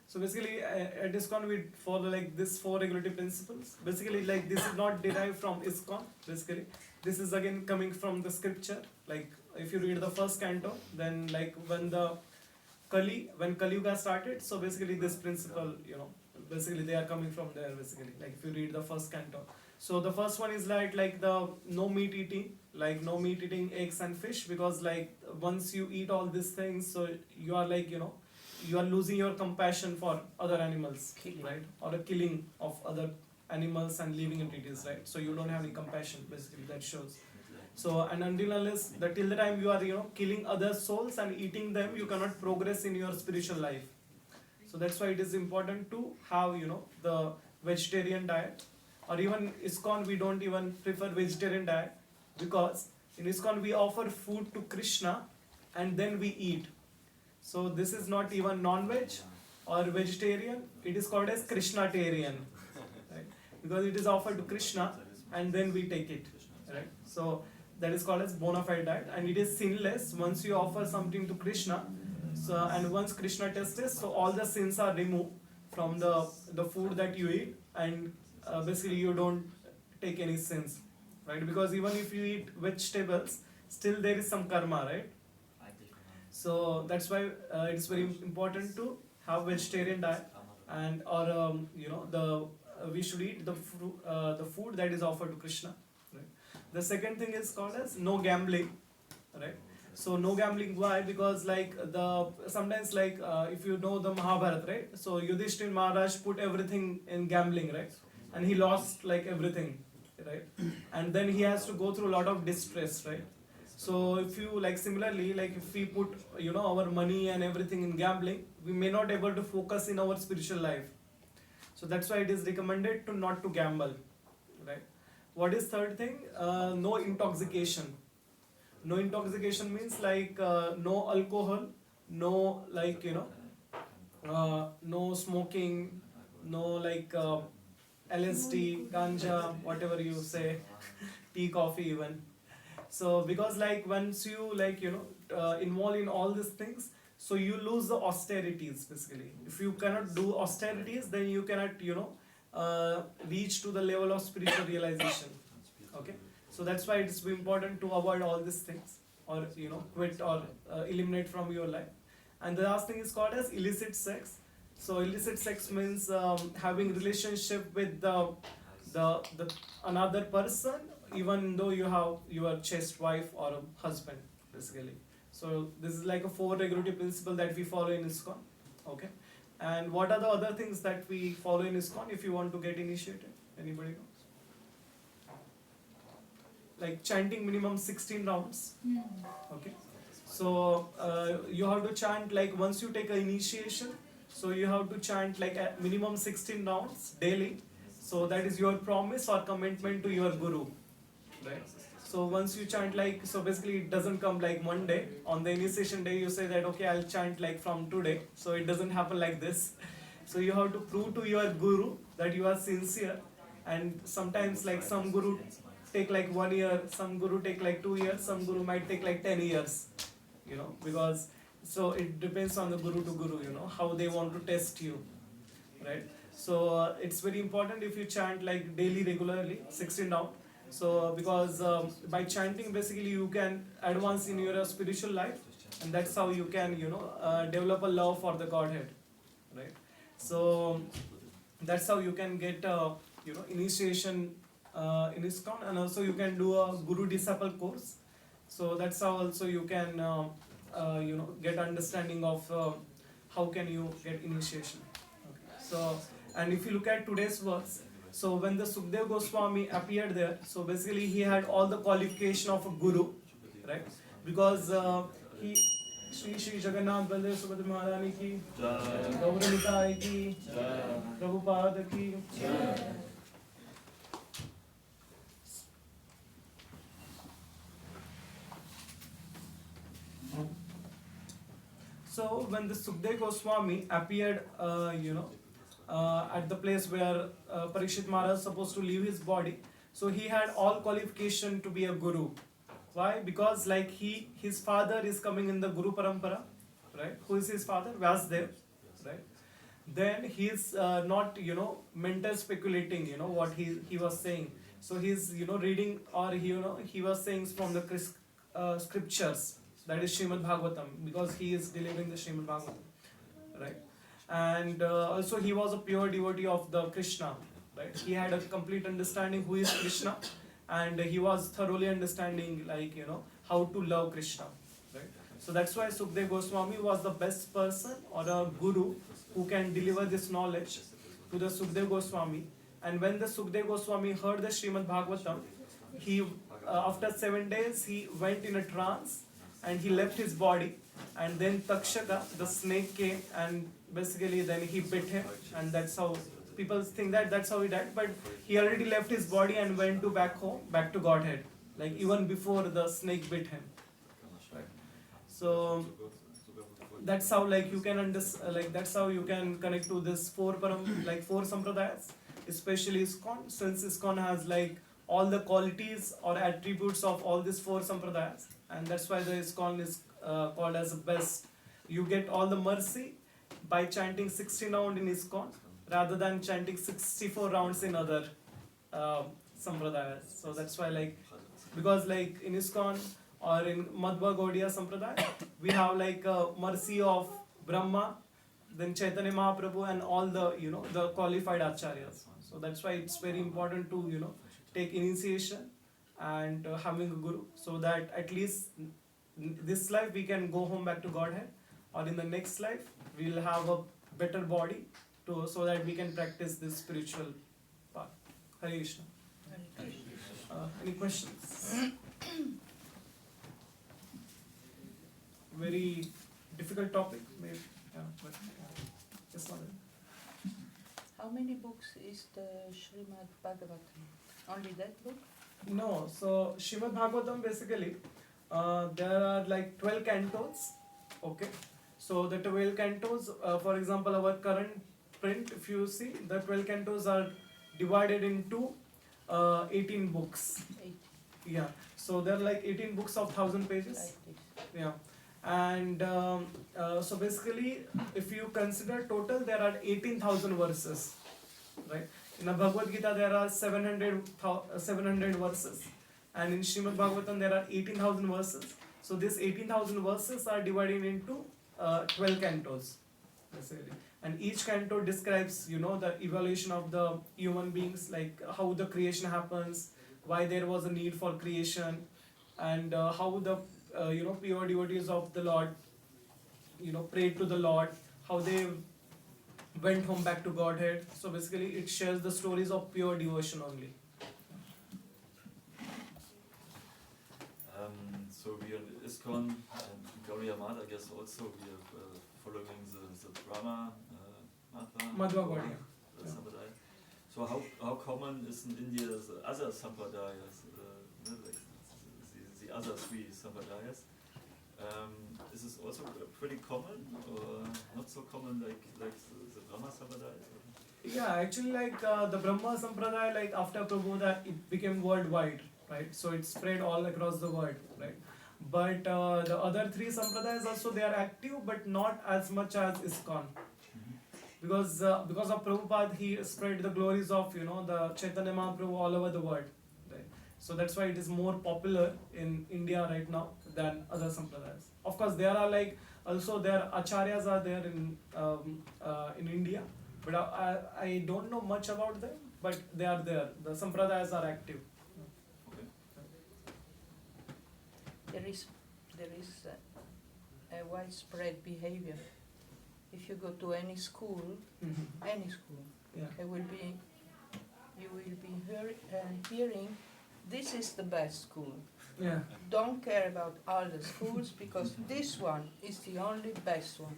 So basically, at ISKCON we follow like this 4 regulative principles. Basically, like this is not derived from ISKCON. Basically, this is again coming from the scripture. Like if you read the first canto, then like when Kali Yuga started, so basically this principle, basically they are coming from there. Basically, like if you read the first canto, so the first one is like the no meat eating, like no meat eating eggs and fish, because like once you eat all these things, so you are like you are losing your compassion for other animals, Killing. right? Or a killing of other animals and living entities, right? So you don't have any compassion, basically, that shows. So, and until unless, till the time you are, killing other souls and eating them, you cannot progress in your spiritual life. So that's why it is important to have, the vegetarian diet. Or even ISKCON, we don't even prefer vegetarian diet, because in ISKCON we offer food to Krishna and then we eat. So this is not even non-veg or vegetarian, it is called as Krishnatarian, right? Because it is offered to Krishna and then we take it, right? So that is called as bona fide diet, and it is sinless once you offer something to Krishna. So, and once Krishna tests, so all the sins are removed from the food that you eat, and basically you don't take any sins, right? Because even if you eat vegetables, still there is some karma, right? So that's why it's very important to have vegetarian diet, and or we should eat the food that is offered to Krishna. Right? The second thing is called as no gambling, right? So no gambling. Why? Because like sometimes like if you know the Mahabharata, right? So Yudhishthir Maharaj put everything in gambling, right? And he lost like everything, right? And then he has to go through a lot of distress, right? So if you like similarly, like if we put our money and everything in gambling, we may not able to focus in our spiritual life. So that's why it is recommended to not to gamble, right? What is third thing? No intoxication. No intoxication means like no alcohol, no like no smoking, no like LSD, ganja, whatever you say, tea, coffee even. So because like once you like involve in all these things, so you lose the austerities basically. If you cannot do austerities, then you cannot reach to the level of spiritual realization. Okay, so that's why it's important to avoid all these things, or quit or eliminate from your life. And the last thing is called as illicit sex. So illicit sex means having relationship with the another person, even though you have your chaste wife or a husband, basically. So this is like a 4 regulative principle that we follow in ISKCON. Okay, and what are the other things that we follow in ISKCON if you want to get initiated? Anybody knows? Like chanting minimum 16 rounds. Okay, so you have to chant like once you take an initiation, so you have to chant like at minimum 16 rounds daily. So that is your promise or commitment to your guru, right? So once you chant like, so basically it doesn't come like one day. On the initiation day you say that okay, I'll chant like from today. So it doesn't happen like this. So you have to prove to your guru that you are sincere. And sometimes like some guru take like 1 year, some guru take like 2 years, some guru might take like 10 years, because so it depends on the guru to guru, how they want to test you, right? So it's very important if you chant like daily regularly 16 rounds. So because by chanting basically you can advance in your spiritual life, and that's how you can develop a love for the Godhead, right? So that's how you can get initiation in ISKCON, and also you can do a guru disciple course. So that's how also you can get understanding of how can you get initiation. Okay. So, and if you look at today's verse, so when the Sukdev Goswami appeared there, so basically he had all the qualification of a guru, right? Because he Shri Jagannath Baldev Subhadra Maharani ki, Gaura Nitai ki, Prabhupada ki. when the Sukdev Goswami appeared, at the place where Parikshit Maharaj is supposed to leave his body, so he had all qualification to be a guru. Why? Because like his father is coming in the Guru Parampara, right? Who is his father? Vyasdev, right? Then he's not mental speculating, what he was saying. So he's reading, or he was saying from the scriptures, that is Srimad Bhagvatam, because he is delivering the Srimad Bhagavatam, right? And also he was a pure devotee of the Krishna, right? He had a complete understanding who is Krishna, and he was thoroughly understanding how to love Krishna, right? So that's why Sukdev Goswami was the best person or a guru who can deliver this knowledge to the Sukdev Goswami. And when the Sukdev Goswami heard the Srimad Bhagavatam, he after 7 days he went in a trance and he left his body, and then Takshaka, the snake, came and basically then he bit him, and that's how people think that that's how he died. But he already left his body and went to back home, back to Godhead, like even before the snake bit him. Right. So that's how you can that's how you can connect to this four sampradayas, especially ISKCON, since ISKCON has all the qualities or attributes of all these four sampradayas, and that's why the ISKCON is called as the best. You get all the mercy by chanting 16 rounds in ISKCON rather than chanting 64 rounds in other sampradayas. So that's why because in ISKCON or in Madhva Gaudiya Sampradaya, we have mercy of Brahma, then Chaitanya Mahaprabhu, and all the the qualified acharyas. So that's why it's very important to take initiation and having a guru, so that at least this life we can go home back to Godhead, or in the next life we will have a better body so that we can practice this spiritual path. Hare Krishna. Any questions? Very difficult topic, maybe. Yeah, but just not it. How many books is the Srimad Bhagavatam? Only that book? No, so Srimad Bhagavatam basically, there are 12 cantos. Okay, so the 12 cantos, for example, our current print, if you see, the 12 cantos are divided into 18 books. 8. Yeah, so there are 18 books of 1,000 pages. Like this. Yeah, and so basically, if you consider total, there are 18,000 verses, right? In the Bhagavad Gita, there are 700 verses, and in Srimad Bhagavatam, there are 18,000 verses. So these 18,000 verses are divided into 12 cantos, basically. And each canto describes, the evolution of the human beings, how the creation happens, why there was a need for creation, and how the pure devotees of the Lord, prayed to the Lord, how they went home back to Godhead. So basically, it shares the stories of pure devotion only. So we are ISKCON and Gauriya Math, I guess also we are following the Brahma Madhva Gaudiya. Sampradaya. So how common is in India the other Sampradayas, the other 3 Sampradayas? Is this also pretty common or not so common like the Brahma Sampradaya? Yeah, actually, the Brahma Sampradaya, after Prabhupada, it became worldwide, right? So it spread all across the world, right? But the other 3 Sampradayas also, they are active, but not as much as ISKCON. Because of Prabhupada, he spread the glories of the Chaitanya Mahaprabhu all over the world, right? So that's why it is more popular in India right now than other sampradayas. Of course, there are also their acharyas are there in India, but I don't know much about them. But they are there. The sampradayas are active. Okay. There is a widespread behavior. If you go to any school, Yeah. you will be hearing, this is the best school. Yeah. Don't care about all the schools because this one is the only best one.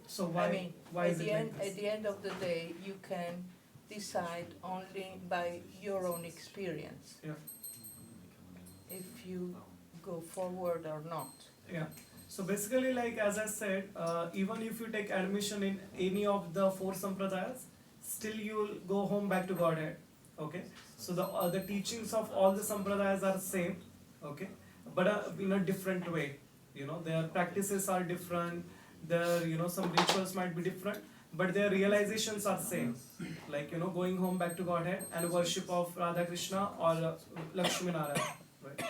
So why at is it like this? At the end of the day, you can decide only by your own experience Yeah. if you go forward or not. Yeah. So basically, like as I said, even if you take admission in any of the four sampradayas, still you will go home back to Godhead. Okay. So the teachings of all the sampradayas are same. Okay. But in a different way. You know, their practices are different. Their some rituals might be different, but their realizations are same. Like going home back to Godhead and worship of Radha Krishna or Lakshmi Narayana. Right.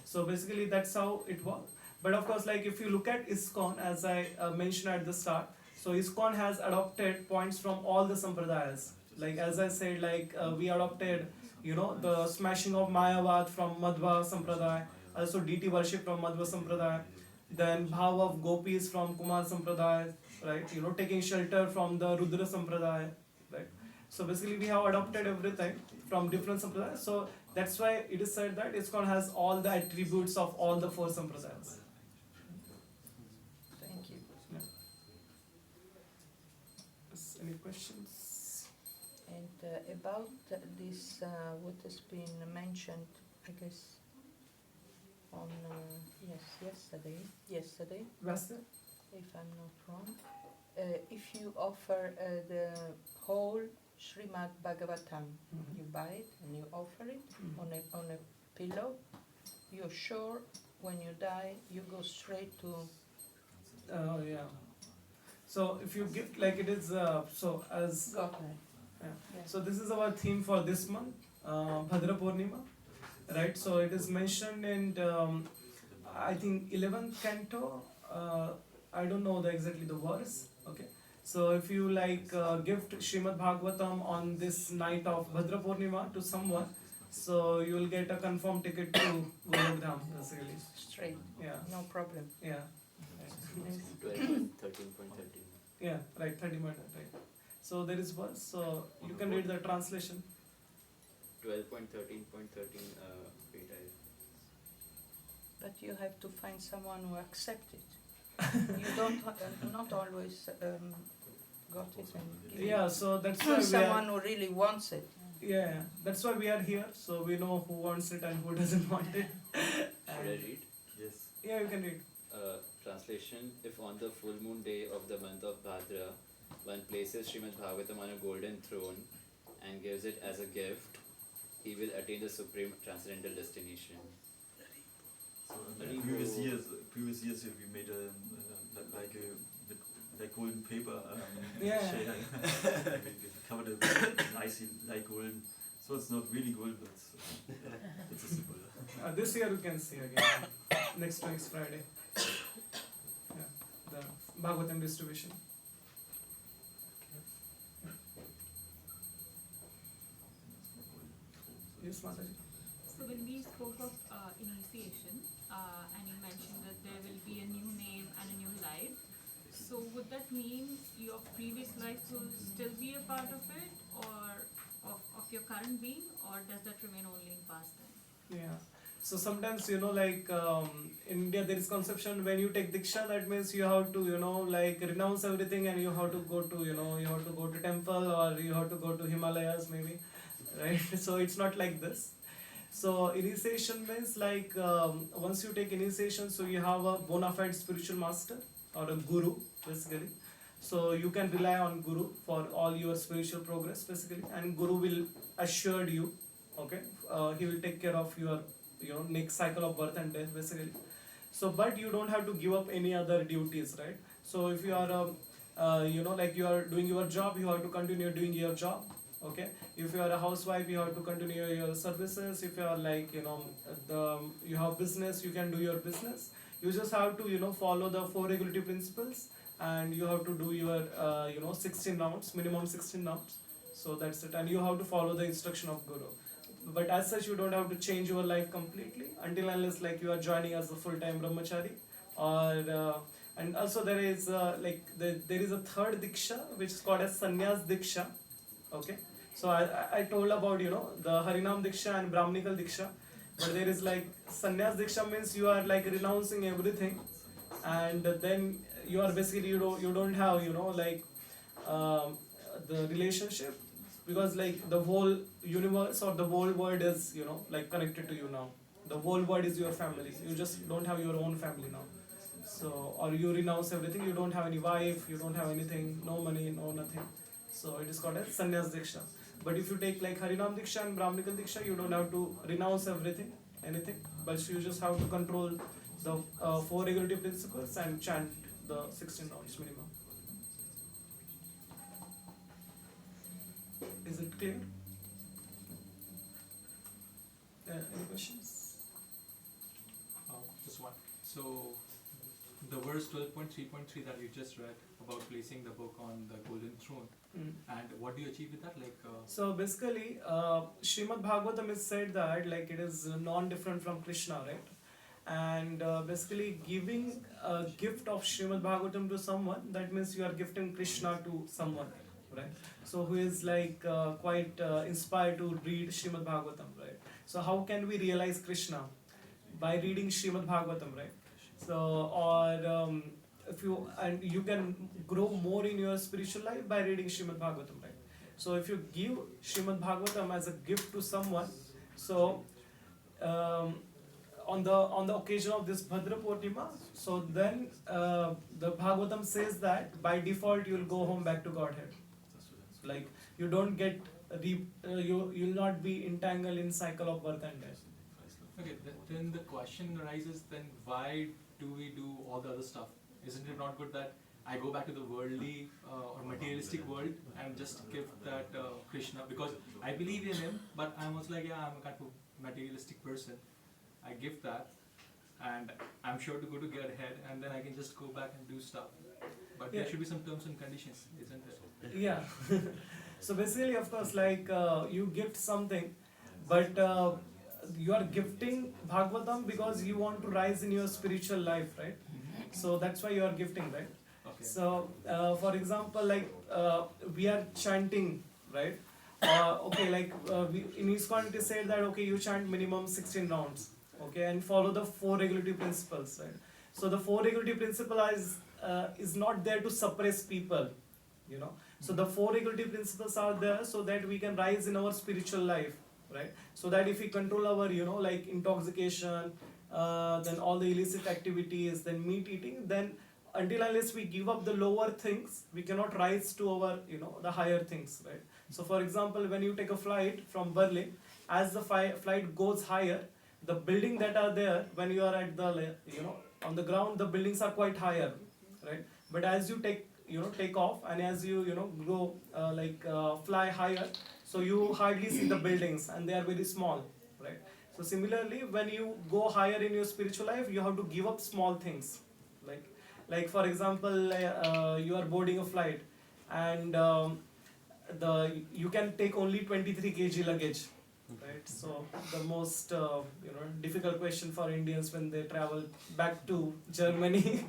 So basically, that's how it works. But of course, like if you look at ISKCON, as I mentioned at the start, so ISKCON has adopted points from all the sampradayas. Like as I said, like we adopted, the smashing of Mayavad from Madhva Sampradaya, also deity worship from Madhva Sampradaya, then Bhav of Gopis from Kumar Sampradaya, right? Taking shelter from the Rudra Sampradaya, right? So basically, we have adopted everything from different sampradayas. So that's why it is said that ISKCON has all the attributes of all the four sampradayas. Thank you. Yes, any questions? And about this, what has been mentioned, I guess, on yesterday, Vasta? if I'm not wrong, if you offer the whole Srimad Bhagavatam, you buy it and you offer it on a pillow, you're sure when you die you go straight to Oh, yeah. So if you give, like it is, so as Godhead. yeah. Yes. So this is our theme for this month, Bhadra Purnima, right? So it is mentioned in, I think 11th canto. I don't know exactly the verse. Okay. So if you like gift Srimad Bhagvatam on this night of Bhadra Purnima to someone, so you will get a confirmed ticket to Govardhan, basically. Straight, Yeah. no problem. Yeah. 13.13. Yeah, right, 30 minutes, right. So there is verse, so you can read the translation. 12.13.13 wait, But you have to find someone who accepts it. You don't not always got it and give Yeah, so that's why it. we Someone are, who really wants it. yeah, that's why we are here, so we know who wants it and who doesn't want it. Should I read? Yes. Yeah, you can read. Translation: If on the full moon day of the month of Bhadra, one places Srimad Bhagavatam on a golden throne and gives it as a gift, he will attain the supreme transcendental destination. So in previous years we made like golden paper Yeah. shade. We covered it nicely like golden. So it's not really gold, but it's a symbol. This year you can see again, next Friday. Yeah, the Bhagavatam distribution. Yes, Mataji. So when we spoke of initiation, and you mentioned that there will be a new name and a new life, so would that mean your previous life will still be a part of it, or of your current being, or does that remain only in past time? Yeah. So sometimes, like in India there is conception when you take Diksha, that means you have to, like renounce everything and you have to go to, you have to go to temple or you have to go to Himalayas maybe, right? So it's not like this. So initiation means like once you take initiation, so you have a bona fide spiritual master or a guru basically. So you can rely on guru for all your spiritual progress basically, and guru will assure you, okay, he will take care of your next cycle of birth and death basically. So but you don't have to give up any other duties, right? So if you are like you are doing your job, you have to continue doing your job. Okay, if you are a housewife, you have to continue your services. If you are like you have business, you can do your business. You just have to follow the 4 regulative principles, and you have to do your 16 rounds, minimum 16 rounds. So that's it, and you have to follow the instruction of guru. But as such, you don't have to change your life completely until unless like you are joining as a full-time brahmachari, or and also there is there is a third diksha which is called as sannyas diksha. Okay, so I told about the harinam diksha and brahmanical diksha, but there is like sannyas diksha means you are like renouncing everything, and then you are basically you don't have the relationship, because like the whole universe or the whole world is like connected to you now. The whole world is your family. You just don't have your own family now. So, or you renounce everything, you don't have any wife, you don't have anything, no money, no nothing. So it is called as sannyas diksha. But if you take like Harinam diksha and Brahmanical diksha, you don't have to renounce everything, anything, but you just have to control the four regulative principles and chant the 16 rounds minimum. Is it clear? Any questions? Just one. So, the verse 12.3.3 that you just read about placing the book on the golden throne, and what do you achieve with that? So basically, Srimad Bhagavatam is said that like it is non-different from Krishna, right? And basically giving a gift of Srimad Bhagavatam to someone, that means you are gifting Krishna to someone, right? So who is like quite inspired to read Srimad Bhagavatam, right? So how can we realize Krishna? By reading Srimad Bhagavatam, right? So or if you and you can grow more in your spiritual life by reading Srimad Bhagavatam, right? So if you give Srimad Bhagavatam as a gift to someone, so on the occasion of this Bhadra Purnima, so then the Bhagavatam says that by default you will go home back to Godhead. Like you don't get you'll not be entangled in cycle of birth and death. Okay, then the question arises: then why do we do all the other stuff? Isn't it not good that I go back to the worldly or materialistic world and just give that Krishna, because I believe in him, but I'm also like, yeah, I'm a kind of materialistic person. I give that, and I'm sure to go to get ahead, and then I can just go back and do stuff. But there should be some terms and conditions, isn't there? Yeah. So basically, of course, like you gift something, but you are gifting Bhagavatam because you want to rise in your spiritual life, right? So that's why you are gifting, right? Okay. So, for example, like we are chanting, right? Okay, like in ISKCON it is said that okay, you chant minimum 16 rounds, okay, and follow the four regulative principles, right? So the four regulative principle is not there to suppress people, you know. So the four regulative principles are there so that we can rise in our spiritual life, right? So that if we control our, you know, like intoxication, then all the illicit activities, then meat eating, then until unless we give up the lower things, we cannot rise to our, you know, the higher things, right? So for example, when you take a flight from Berlin, as the flight goes higher, the building that are there, when you are at the, you know, on the ground, the buildings are quite higher, right? But as you take off, and as you grow, fly higher, so you hardly see the buildings and they are very small, right? So similarly, when you go higher in your spiritual life, you have to give up small things, like for example, you are boarding a flight, and you can take only 23 kg luggage, right? So the most difficult question for Indians when they travel back to Germany,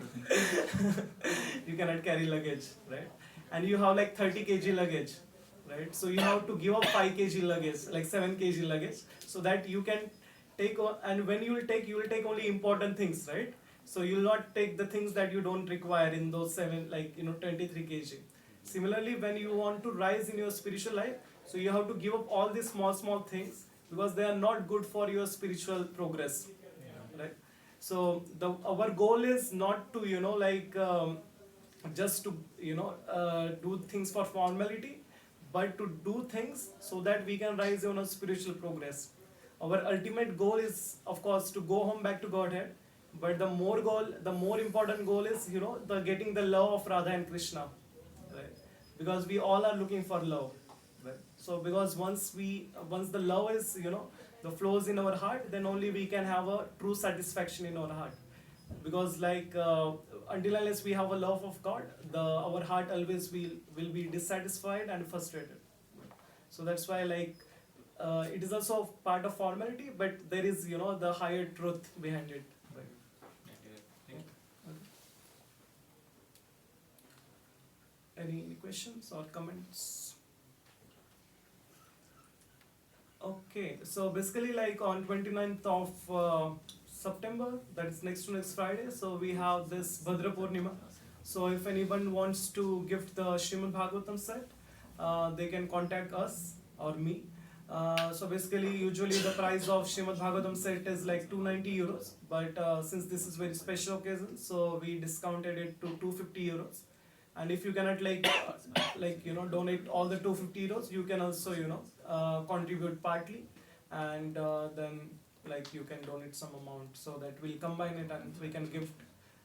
you cannot carry luggage, right? And you have like 30 kg luggage, right? So you have to give up 5 kg luggage, like 7 kg luggage, so that you can take and when you will take only important things, right? So you will not take the things that you don't require in those 23 kg. Similarly, when you want to rise in your spiritual life, so you have to give up all these small things because they are not good for your spiritual progress, right? So our goal is not to just to do things for formality, but to do things so that we can rise on a spiritual progress. Our ultimate goal is, of course, to go home back to Godhead, but the more important goal is the getting the love of Radha and Krishna, right? Because we all are looking for love, right? So because once the love is the flows in our heart, then only we can have a true satisfaction in our heart. Because until unless we have a love of God, our heart always will be dissatisfied and frustrated. So that's why it is also part of formality, but there is the higher truth behind it. Right? Okay, thank you. Any questions or comments? Okay, so basically on 29th of September, that is next to next Friday, so we have this Bhadra Purnima. So if anyone wants to gift the Srimad Bhagavatam set, they can contact us or me. So basically, usually the price of Srimad Bhagavatam set is like 290 euros, but since this is very special occasion, so we discounted it to 250 euros. And if you cannot donate all the 250 euros, you can also contribute partly, and then you can donate some amount, so that we'll combine it and we can gift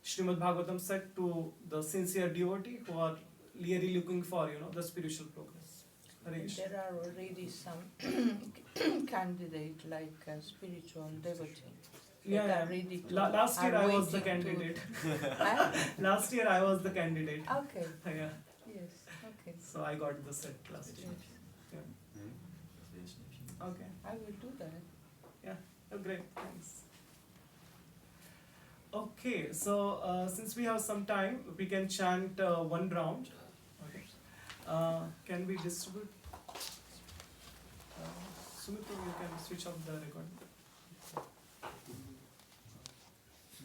Srimad Bhagavatam set to the sincere devotee who are really looking for the spiritual progress. Hare And Krishna. there are already some candidate like spiritual devotee. Yeah, that yeah. are ready to, Last year are I was the waiting to- candidate. Huh? Last year I was the candidate. Okay, Yeah, yes, okay. so I got the set last year. Yes. Okay. I will do that. Oh, great, thanks. Okay, so since we have some time, we can chant one round. Okay. Can we distribute? Sumitra, you can switch off the recording.